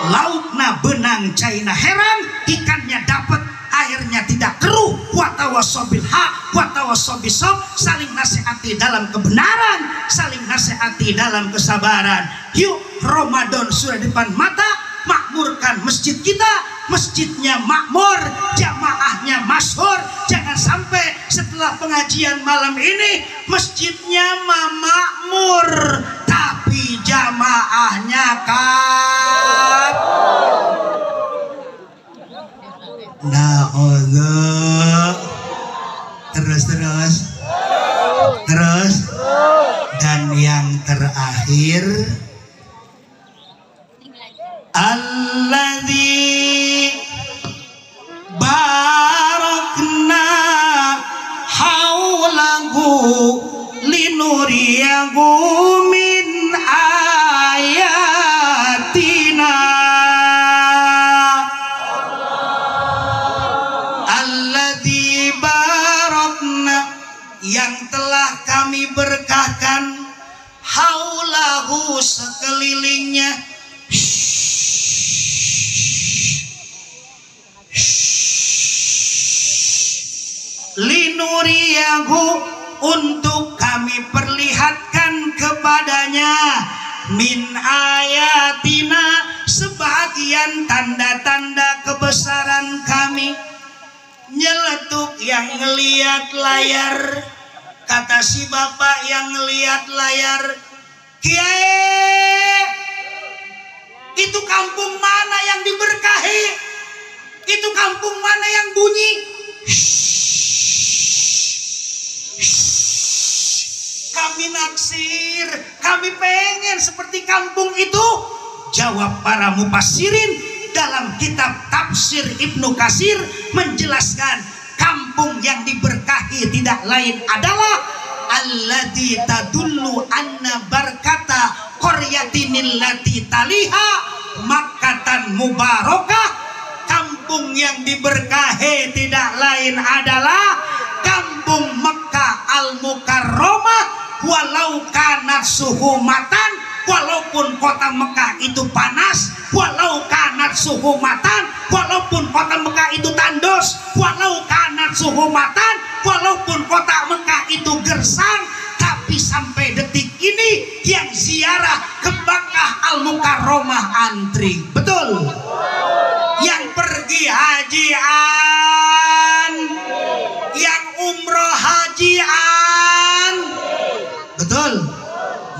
laukna benang caina heran, ikannya dapat, airnya tidak keruh. Watawasobil haq, watawasobil sob, saling nasihati dalam kebenaran, saling nasihati dalam kesabaran. Yuk, Ramadan sudah depan mata, makmurkan masjid kita, masjidnya makmur, jamaahnya masyhur. Jangan sampai setelah pengajian malam ini masjidnya makmur tapi jamaahnya kan. Nah, terus dan yang terakhir, alladzi barakna haulahu linuriyahu min ayatina. Alladzi barakna, yang telah kami berkahkan, haulahu sekelilingnya, linuriyahu untuk kami perlihatkan kepadanya, min ayatina sebagian tanda-tanda kebesaran kami. Nyeletuk yang ngeliat layar, kata si bapak yang ngeliat layar, "Kiai, itu kampung mana yang diberkahi? Itu kampung mana yang bunyi?" "Kami naksir, kami pengen seperti kampung itu." Jawab para mufassirin dalam kitab tafsir Ibnu Katsir menjelaskan, kampung yang diberkahi tidak lain adalah alladzi tadullu anna barkata qaryatinil lati taliha makkatan mubarakah. Kampung yang diberkahi tidak lain adalah kampung Mekah Al-Mukarramah, walau kanat suhumatan, walaupun kota Mekah itu panas, walau kanat suhumatan, walaupun kota Mekah itu tandos, walau kanat suhumatan, walaupun kota Mekah itu gersang, tapi sampai detik ini yang ziarah ke Mekah Al-Mukarramah antri. Betul? Yang pergi hajian, yang umroh hajian. Betul?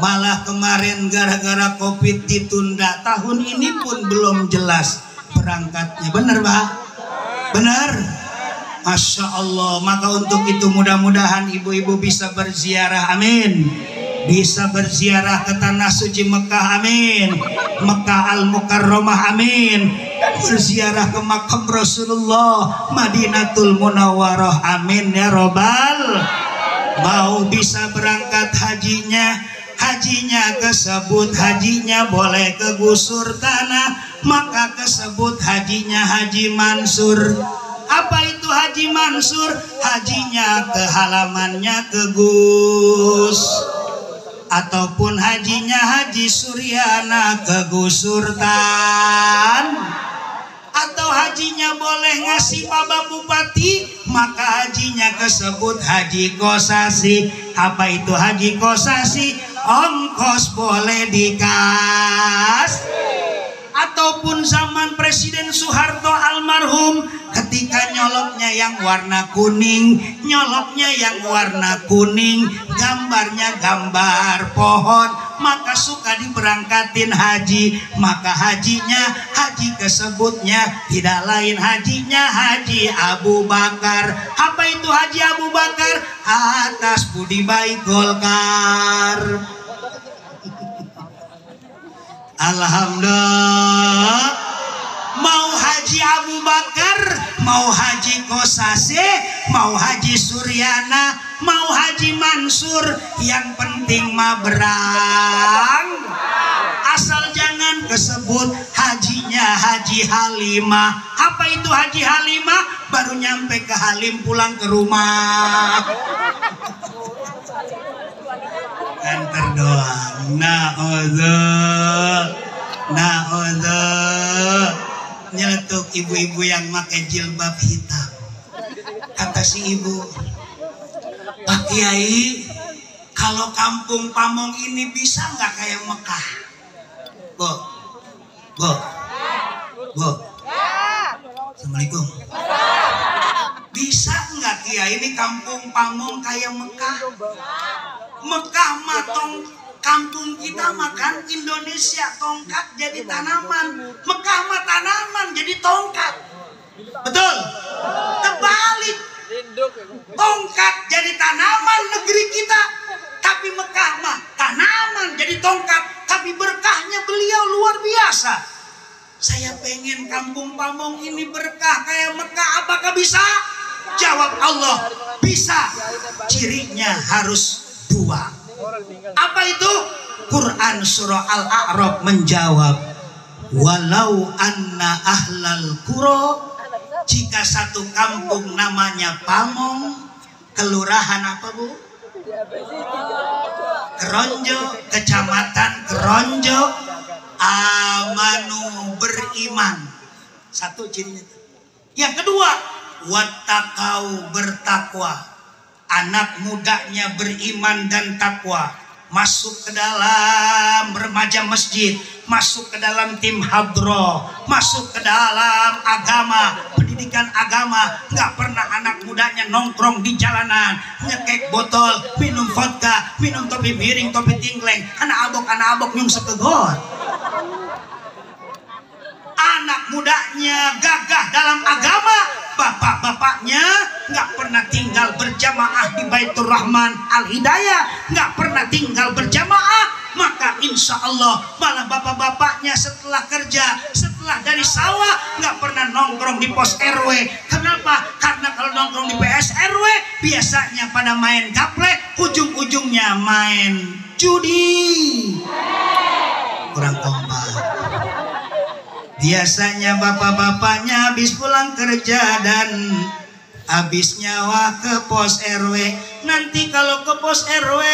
Malah kemarin gara-gara COVID ditunda, tahun ini pun belum jelas berangkatnya. Bener Pak? Bener? Masya Allah. Maka untuk itu mudah-mudahan ibu-ibu bisa berziarah, amin. Bisa berziarah ke tanah suci Mekah, amin. Mekah Al-Mukarramah, amin. Dan berziarah ke makam Rasulullah Madinatul Munawwarah, amin ya robbal. Mau bisa berangkat hajinya, hajinya kesebut hajinya boleh ke gusur tanah, maka kesebut hajinya Haji Mansur. Apa itu Haji Mansur? Hajinya ke halamannya ke Gus, ataupun hajinya Haji Suryana ke Gusurtan, atau hajinya boleh ngasih Bapak Bupati, maka hajinya kesebut Haji Kosasi. Apa itu Haji Kosasi? Ongkos boleh dikas. Ataupun zaman Presiden Soeharto almarhum, ketika nyoloknya yang warna kuning, nyoloknya yang warna kuning, gambarnya gambar pohon, maka suka diberangkatin haji. Maka hajinya, haji kesebutnya tidak lain hajinya Haji Abu Bakar. Apa itu Haji Abu Bakar? Atas budi baik Golkar. Alhamdulillah. Abu Bakar, mau Haji Kosase, mau Haji Suryana, mau Haji Mansur, yang penting mah berang. Asal jangan kesebut hajinya Haji Halimah. Apa itu Haji Halimah? Baru nyampe ke Halim pulang ke rumah. Kan terdoang. Na'udzu. Nyeletuk ibu-ibu yang pakai jilbab hitam. Kata si ibu, Pak Kiai, kalau kampung Pamong ini bisa nggak kayak Mekah? Bu. Assalamualaikum. Bisa nggak Kiai ini kampung Pamong kayak Mekah? Mekah matong kampung kita makan Indonesia tongkat jadi tanaman. Mekah mah tanaman jadi tongkat. Betul? Terbalik. Tongkat jadi tanaman negeri kita. Tapi Mekah mah tanaman jadi tongkat. Tapi berkahnya beliau luar biasa. Saya pengen kampung Pamong ini berkah kayak Mekah. Apakah bisa? Jawab Allah, bisa. Cirinya harus dua. Apa itu? Quran surah Al-A'raf menjawab, walau anna ahlal qura, jika satu kampung namanya Pamong, kelurahan apa Bu? Keronjo, kecamatan Keronjo, amanu beriman. Satu cirinya. Yang kedua, wattaqau bertakwa. Anak mudanya beriman dan takwa, masuk ke dalam remaja masjid, masuk ke dalam tim hadroh, masuk ke dalam agama, pendidikan agama. Nggak pernah anak mudanya nongkrong di jalanan, ngekek botol, minum vodka, minum topi piring, topi tingleng, anak abok nyung sekegot. Anak mudanya gagah dalam agama, bapak-bapaknya nggak pernah tinggal berjamaah di Baitur Rahman Al-Hidayah, nggak pernah tinggal berjamaah, maka insya Allah malah bapak-bapaknya setelah kerja, setelah dari sawah nggak pernah nongkrong di pos RW. Kenapa? Karena kalau nongkrong di PS RW biasanya pada main gaplek, ujung-ujungnya main judi. Kurang kompak. Biasanya bapak-bapaknya habis pulang kerja dan habis nyawa ke pos RW. Nanti kalau ke pos RW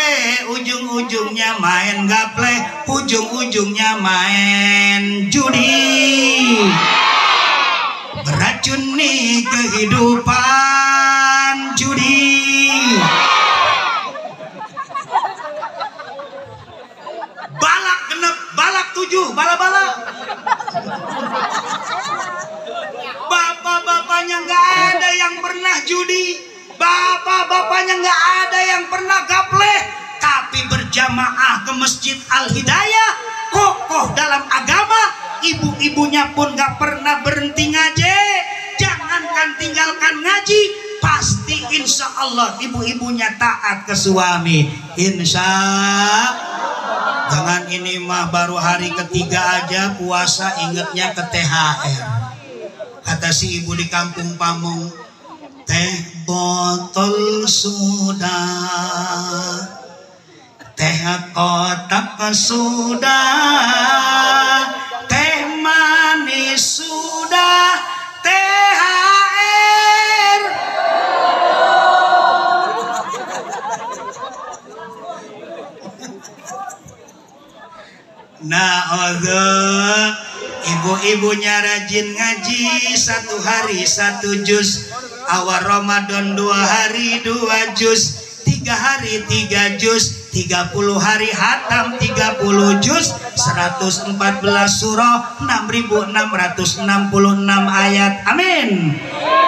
ujung-ujungnya main gaplek, ujung-ujungnya main judi. Beracuni kehidupan judi. Balak genep, balak 7, bala-bala. Bapak-bapaknya nggak ada yang pernah judi, bapak-bapaknya nggak ada yang pernah gapleh, tapi berjamaah ke Masjid Al-Hidayah, kokoh dalam agama, ibu-ibunya pun nggak pernah berhenti ngaji. Jangankan tinggalkan ngaji, pasti insya Allah ibu-ibunya taat ke suami. Insya jangan ini mah baru hari ketiga aja puasa ingetnya ke THR. Kata si ibu di kampung Pamong, teh botol sudah, teh kotak sudah, teh manis sudah, THR. Ibu-ibunya rajin ngaji, 1 hari 1 juz, awal Ramadan 2 hari 2 juz, 3 hari 3 juz, 30 hari hatam 30 juz, 114 surah, 6.666 ayat. Amin.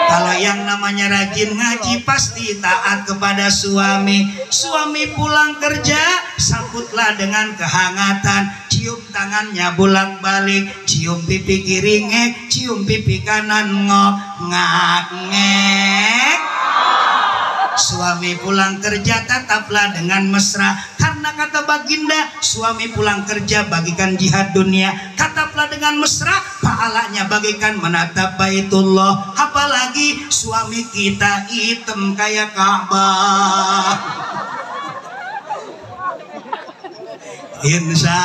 Kalau yang namanya rajin ngaji pasti taat kepada suami. Suami pulang kerja, sambutlah dengan kehangatan, cium tangannya bolak-balik, cium pipi kiri ngek, cium pipi kanan ngok, ngak ngek. Suami pulang kerja tetaplah dengan mesra, karena kata baginda, suami pulang kerja bagikan jihad dunia, tetaplah dengan mesra, pahalanya bagikan menatap Baitullah. Apalagi suami kita hitam kayak Ka'bah. Insya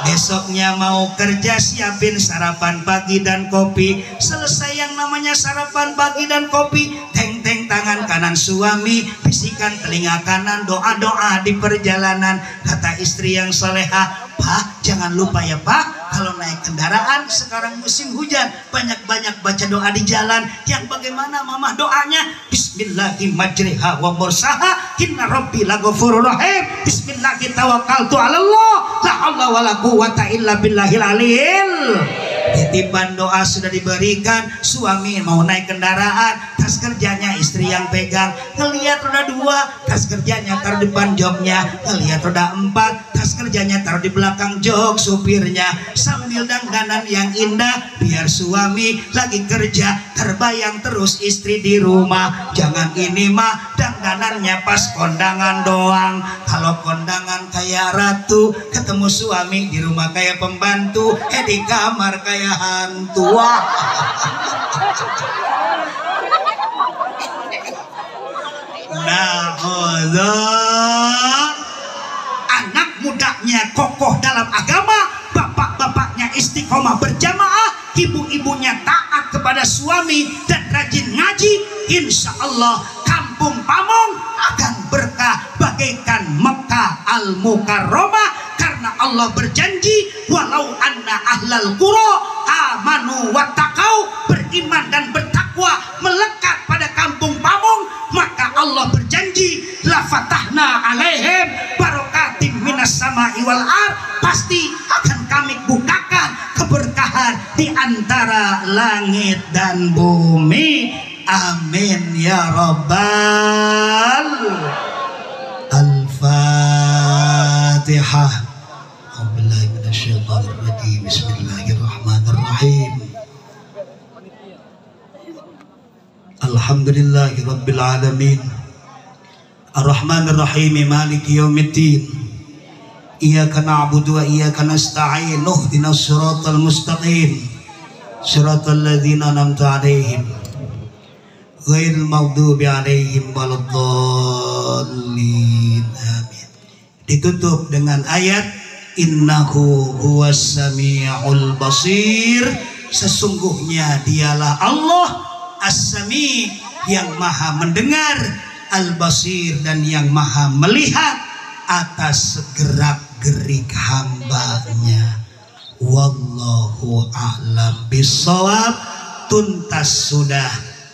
besoknya mau kerja, siapin sarapan pagi dan kopi. Selesai yang namanya sarapan pagi dan kopi, teng-teng tangan kanan suami, bisikan telinga kanan, doa-doa di perjalanan. Kata istri yang solehah, Pak jangan lupa ya Pak, kalau naik kendaraan sekarang musim hujan, banyak-banyak baca doa di jalan. Yang bagaimana mama doanya? Bismillahirrahmanirrahim wa mursaha inna rabbi laghafurur rahim. Bismillahirrahmanirrahim tawakkaltu 'alallah la haula wala quwwata illa billahil aliyil. Titipan doa sudah diberikan, suami mau naik kendaraan, tas kerjanya istri yang pegang. Ngelihat roda 2, tas kerjanya taruh depan joknya. Ngelihat roda 4, tas kerjanya taruh di belakang jok supirnya. Sambil dangdanan yang indah, biar suami lagi kerja terbayang terus istri di rumah. Jangan ini mah dangdanannya pas kondangan doang. Kalau kondangan kayak ratu, ketemu suami di rumah kayak pembantu, di kamar kayak hantu. Wah. Anak mudanya kokoh dalam agama, bapak-bapaknya istiqomah berjamaah, ibu-ibunya taat kepada suami dan rajin ngaji. Insya Allah kampung Pamong akan berkah bagaikan Mekah Al-Mukarramah, karena Allah berjanji, walau anna ahlal qura amanu wattaqau, beriman dan bertakwa melekat pada kampung Pamong, maka Allah berjanji la fatahna alaihim barokatim minas sama'i wal ard, pasti akan kami bukakan keberkahan di antara langit dan bumi. Amin ya rabbal. Al-Fatihah. A'udzubillahi minasyaitonir rajim. Bismillahirrahmanirrahim. Alhamdulillahi rabbil alamin. Ar-Rahmanir Rahim, Maliki yaumiddin. Iyyaka na'budu wa iyyaka nasta'in. Ihdinas siratal mustaqim. Siratal ladzina an'amta 'alaihim ghairil maghdubi 'alaihim waladdallin. Amin. Ditutup dengan ayat innahu huwas samiul basir. Sesungguhnya dialah Allah As-Sami, yang maha mendengar, Al-Basir, dan yang maha melihat atas gerak-gerik hambanya. Wallahu a'lam bishawab. Tuntas sudah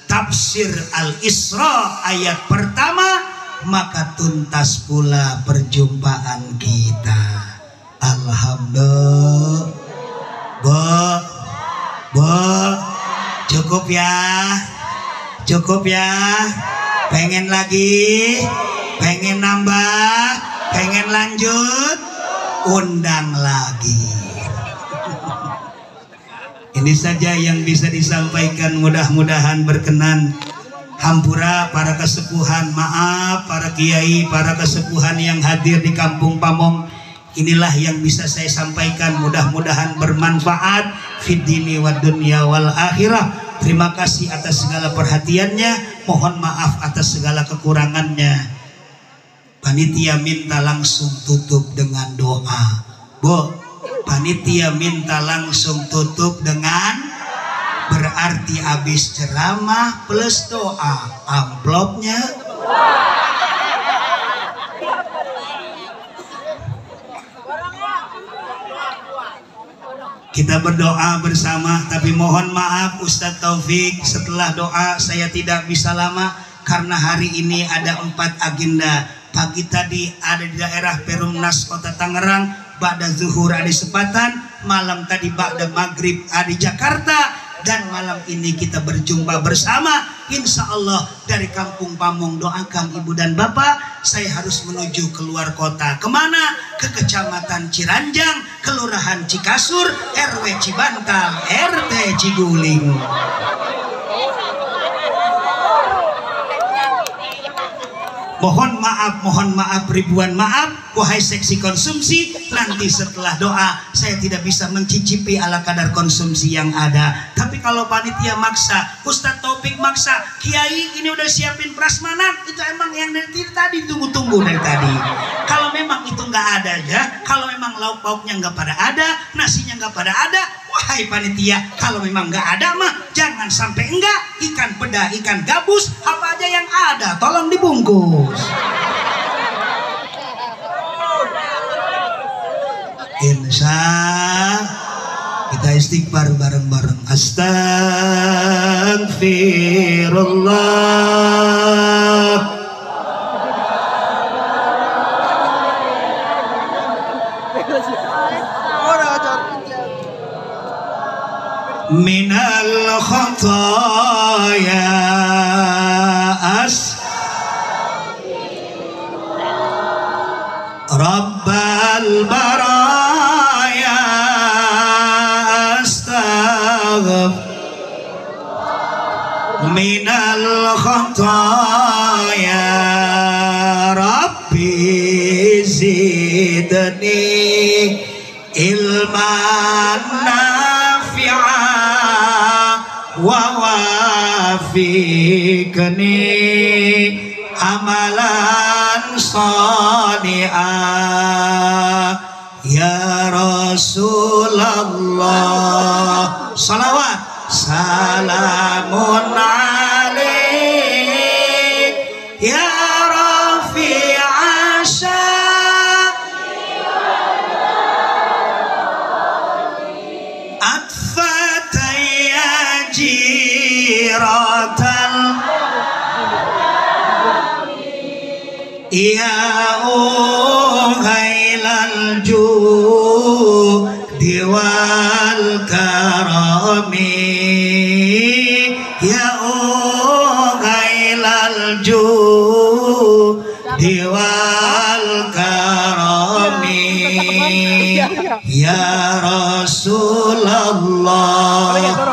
tafsir Al-Isra ayat pertama, maka tuntas pula perjumpaan kita. Alhamdulillah. Cukup ya, pengen lagi, pengen nambah, pengen lanjut, undang lagi. Ini saja yang bisa disampaikan, mudah-mudahan berkenan. Hampura para kesepuhan, maaf para kiai, para kesepuhan yang hadir di kampung Pamong. Inilah yang bisa saya sampaikan, mudah-mudahan bermanfaat fid dini wad dunya wal akhirah. Terima kasih atas segala perhatiannya, mohon maaf atas segala kekurangannya. Panitia minta langsung tutup dengan doa. Bu, panitia minta langsung tutup dengan, berarti habis ceramah plus doa. Amplopnya kita berdoa bersama, tapi mohon maaf Ustadz Taufik, setelah doa saya tidak bisa lama karena hari ini ada 4 agenda. Pagi tadi ada di daerah Perumnas Kota Tangerang, ba'da zuhur ada di Sepatan, malam tadi ba'da maghrib ada di Jakarta, dan malam ini kita berjumpa bersama insya Allah dari kampung Pamong. Doakan ibu dan bapak, saya harus menuju keluar kota. Kemana? Ke kecamatan Ciranjang, kelurahan Cikasur, RW Cibantal, RT Ciguling. Mohon maaf ribuan maaf wahai seksi konsumsi. Nanti setelah doa saya tidak bisa mencicipi ala kadar konsumsi yang ada. Tapi kalau panitia maksa, Ustadz Taufik maksa, Kiai ini udah siapin prasmanan, itu emang yang dari tadi tunggu-tunggu dari tadi. Kalau memang itu nggak ada ya, kalau memang lauk pauknya nggak pada ada, nasinya nggak pada ada, wahai panitia, kalau memang nggak ada mah jangan sampai enggak. Ikan peda, ikan gabus, apa aja yang ada tolong dibungkus. Insya kita istighfar bareng-bareng. Astagfirullah. Minal khataya Rabbal baraya astaghfir minal khataya Rabbi zidni ilman nafi'a wa wafiqni amalan salihah ya Rasulullah. Salawat salamun alaik ya rafi'a atfataya jiratan ya ghailal judi wal karami ya ghailal judi wal karami ya Rasulullah.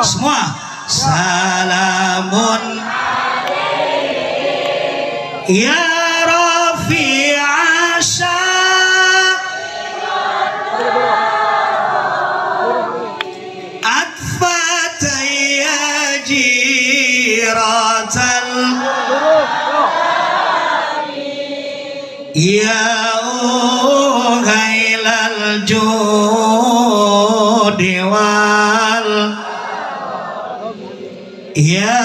Semua salamun ya ya ghailal judi wal ya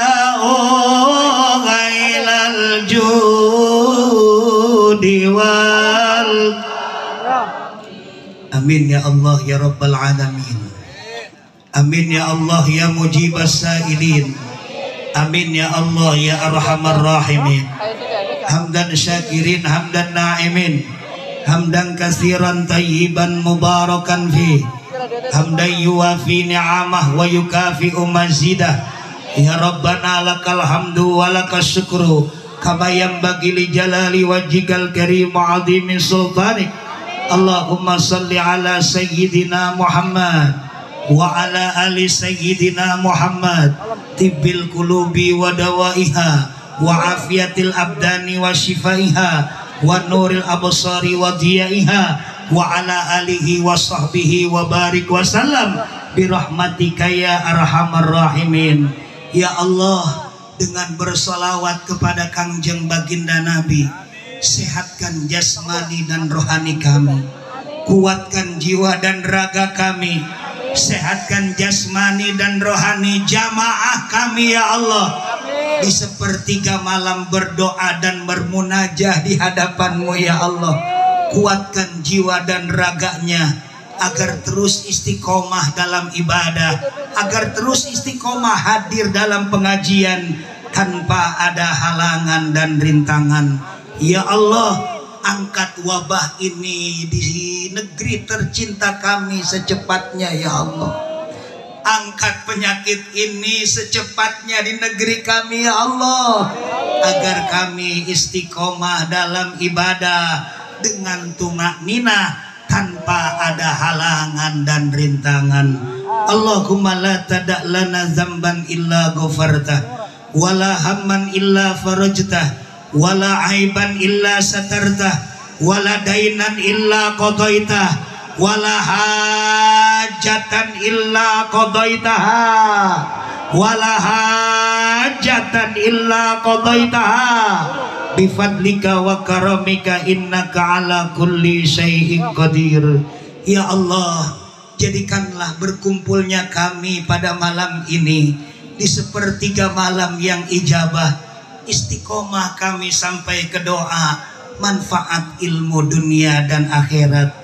ghailal judi wal. Amin ya Allah ya Rabbal alamin. Amin ya Allah ya mujibas sailin. Amin ya Allah ya arhamar rahimin. Hamdan syakirin hamdan na'imin hamdan katsiran tayyiban mubarakan fi hamdan yuwafi ni'amah wa yukafi'u mazidah ya Rabbana lakal hamdu wa lakas syukru kama yanbaghi li jalali wajhikal karim wa 'azimi sultanik. Allahumma salli ala sayyidina Muhammad wa ala ali sayyidina Muhammad tibbil qulubi wa dawaiha wa afiyatil abdani wa shifaiha wa nuril absari wa diyaiha wa ala alihi wa sahbihi wa barik wa salam birahmatika ya arhamar rahimin. Ya Allah, dengan bersolawat kepada Kangjeng Baginda Nabi, sehatkan jasmani dan rohani kami, kuatkan jiwa dan raga kami, sehatkan jasmani dan rohani jamaah kami ya Allah. Di sepertiga malam berdoa dan bermunajah di hadapan-Mu ya Allah. Kuatkan jiwa dan raganya agar terus istiqomah dalam ibadah, agar terus istiqomah hadir dalam pengajian tanpa ada halangan dan rintangan. Ya Allah, angkat wabah ini di negeri tercinta kami secepatnya ya Allah. Angkat penyakit ini secepatnya di negeri kami ya Allah, agar kami istiqomah dalam ibadah dengan tumakninah tanpa ada halangan dan rintangan. Allahumma la tada' lana zamban illa ghafartah wala hamman illa farajtah wala aiban illa satartah, wala dainan illa qadaitah, wala hajatan illa qadaitaha, wala hajatan illa qadaitaha bifadlika wa karamika innaka ala kulli syai'in qadir. Ya Allah, jadikanlah berkumpulnya kami pada malam ini di sepertiga malam yang ijabah, istiqomah kami sampai ke doa, manfaat ilmu dunia dan akhirat.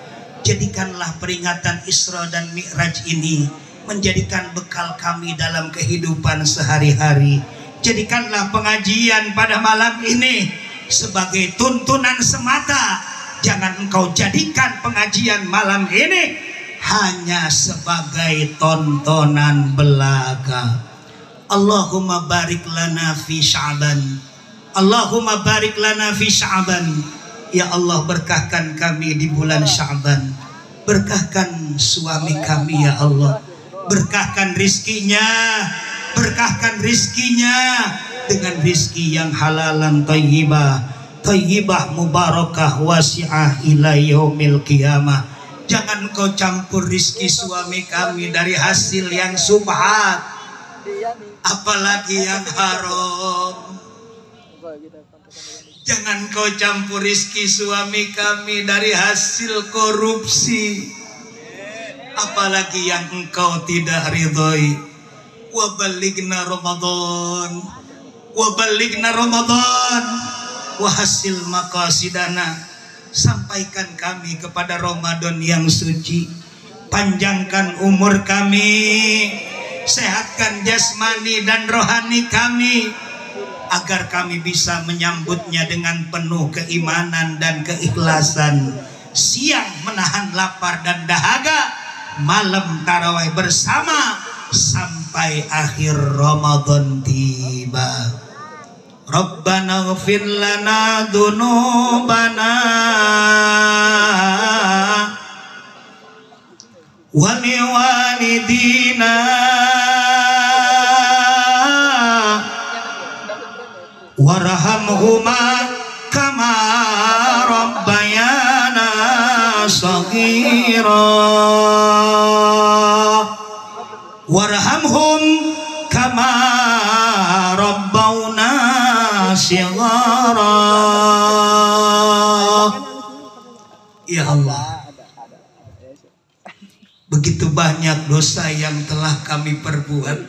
Jadikanlah peringatan Isra dan Mi'raj ini menjadikan bekal kami dalam kehidupan sehari-hari. Jadikanlah pengajian pada malam ini sebagai tuntunan semata. Jangan engkau jadikan pengajian malam ini hanya sebagai tontonan belaka. Allahumma barik lana fi Sya'ban, Allahumma barik lana fi Sya'ban. Ya Allah, berkahkan kami di bulan Sya'ban. Berkahkan suami kami ya Allah, berkahkan rizkinya, berkahkan rizkinya dengan rizki yang halalan thayyibah, thayyibah mubarakah wasi'ah ila yaumil qiyamah. Jangan kau campur rizki suami kami dari hasil yang subhat, apalagi yang haram. Jangan kau campur rizki suami kami dari hasil korupsi, apalagi yang engkau tidak ridhoi. Wa balighna Ramadan, wa balighna Ramadan wa hasil maqasidana. Sampaikan kami kepada Ramadan yang suci. Panjangkan umur kami, sehatkan jasmani dan rohani kami, agar kami bisa menyambutnya dengan penuh keimanan dan keikhlasan. Siang menahan lapar dan dahaga, malam tarawih bersama sampai akhir Ramadan tiba. Rabbana ighfir lana dzunubana wa liwalidina warhamhuma kama rabbayana shaghira warhamhum kama rabbawna shighara. Ya Allah, begitu banyak dosa yang telah kami perbuat,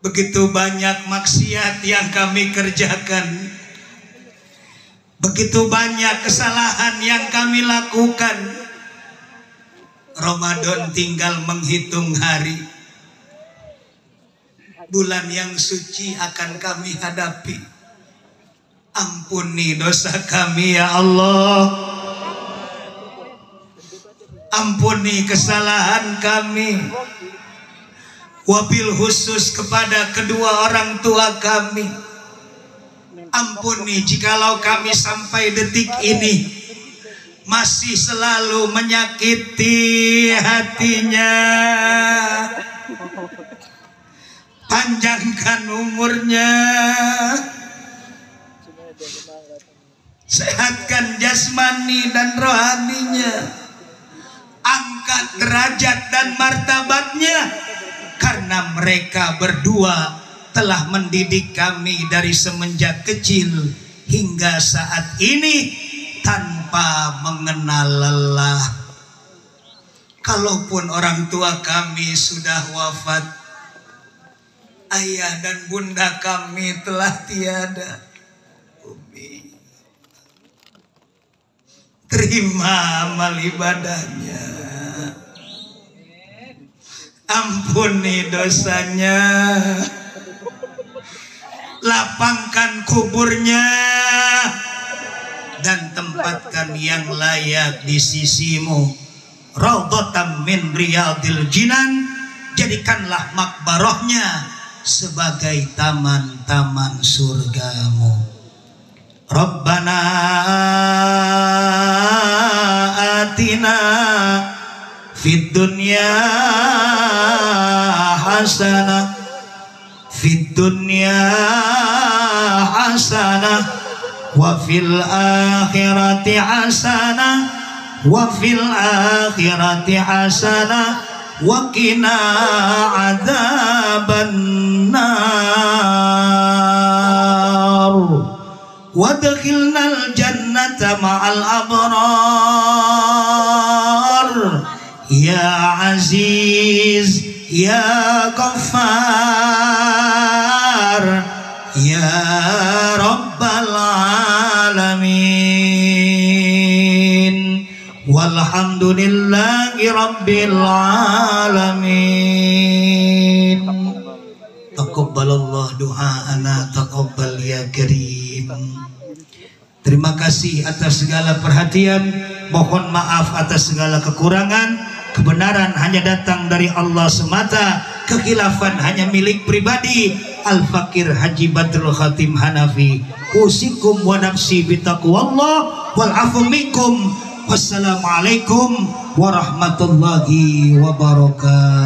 begitu banyak maksiat yang kami kerjakan, begitu banyak kesalahan yang kami lakukan. Ramadan tinggal menghitung hari, bulan yang suci akan kami hadapi. Ampuni dosa kami ya Allah, ampuni kesalahan kami, wabil khusus kepada kedua orang tua kami. Ampuni jikalau kami sampai detik ini masih selalu menyakiti hatinya. Panjangkan umurnya, sehatkan jasmani dan rohaninya, angkat derajat dan martabatnya, karena mereka berdua telah mendidik kami dari semenjak kecil hingga saat ini tanpa mengenal lelah. Kalaupun orang tua kami sudah wafat, ayah dan bunda kami telah tiada. Umi, terima amal ibadahnya, ampuni dosanya, lapangkan kuburnya, dan tempatkan yang layak di sisimu. Raudhatan min riyadil jinan, jadikanlah makbarahnya sebagai taman-taman surgamu. Rabbana atina fid dunya hasanah, fid dunya hasanah wa fil akhirati hasanah wa fil akhirati hasanah wa qina adzabannar wadkhilnal jannata ma'al abrar ya aziz ya ghaffar ya rabbal alamin walhamdulillahi rabbil alamin. Taqabbalallah du'aana taqabbal ya karim. Terima kasih atas segala perhatian, mohon maaf atas segala kekurangan. Kebenaran hanya datang dari Allah semata, kekhilafan hanya milik pribadi. Al-Fakir Haji Badrul Khatim Hanafi. Usikum wa nafsi bitaqwallah wal afu minkum. Wassalamualaikum warahmatullahi wabarakatuh.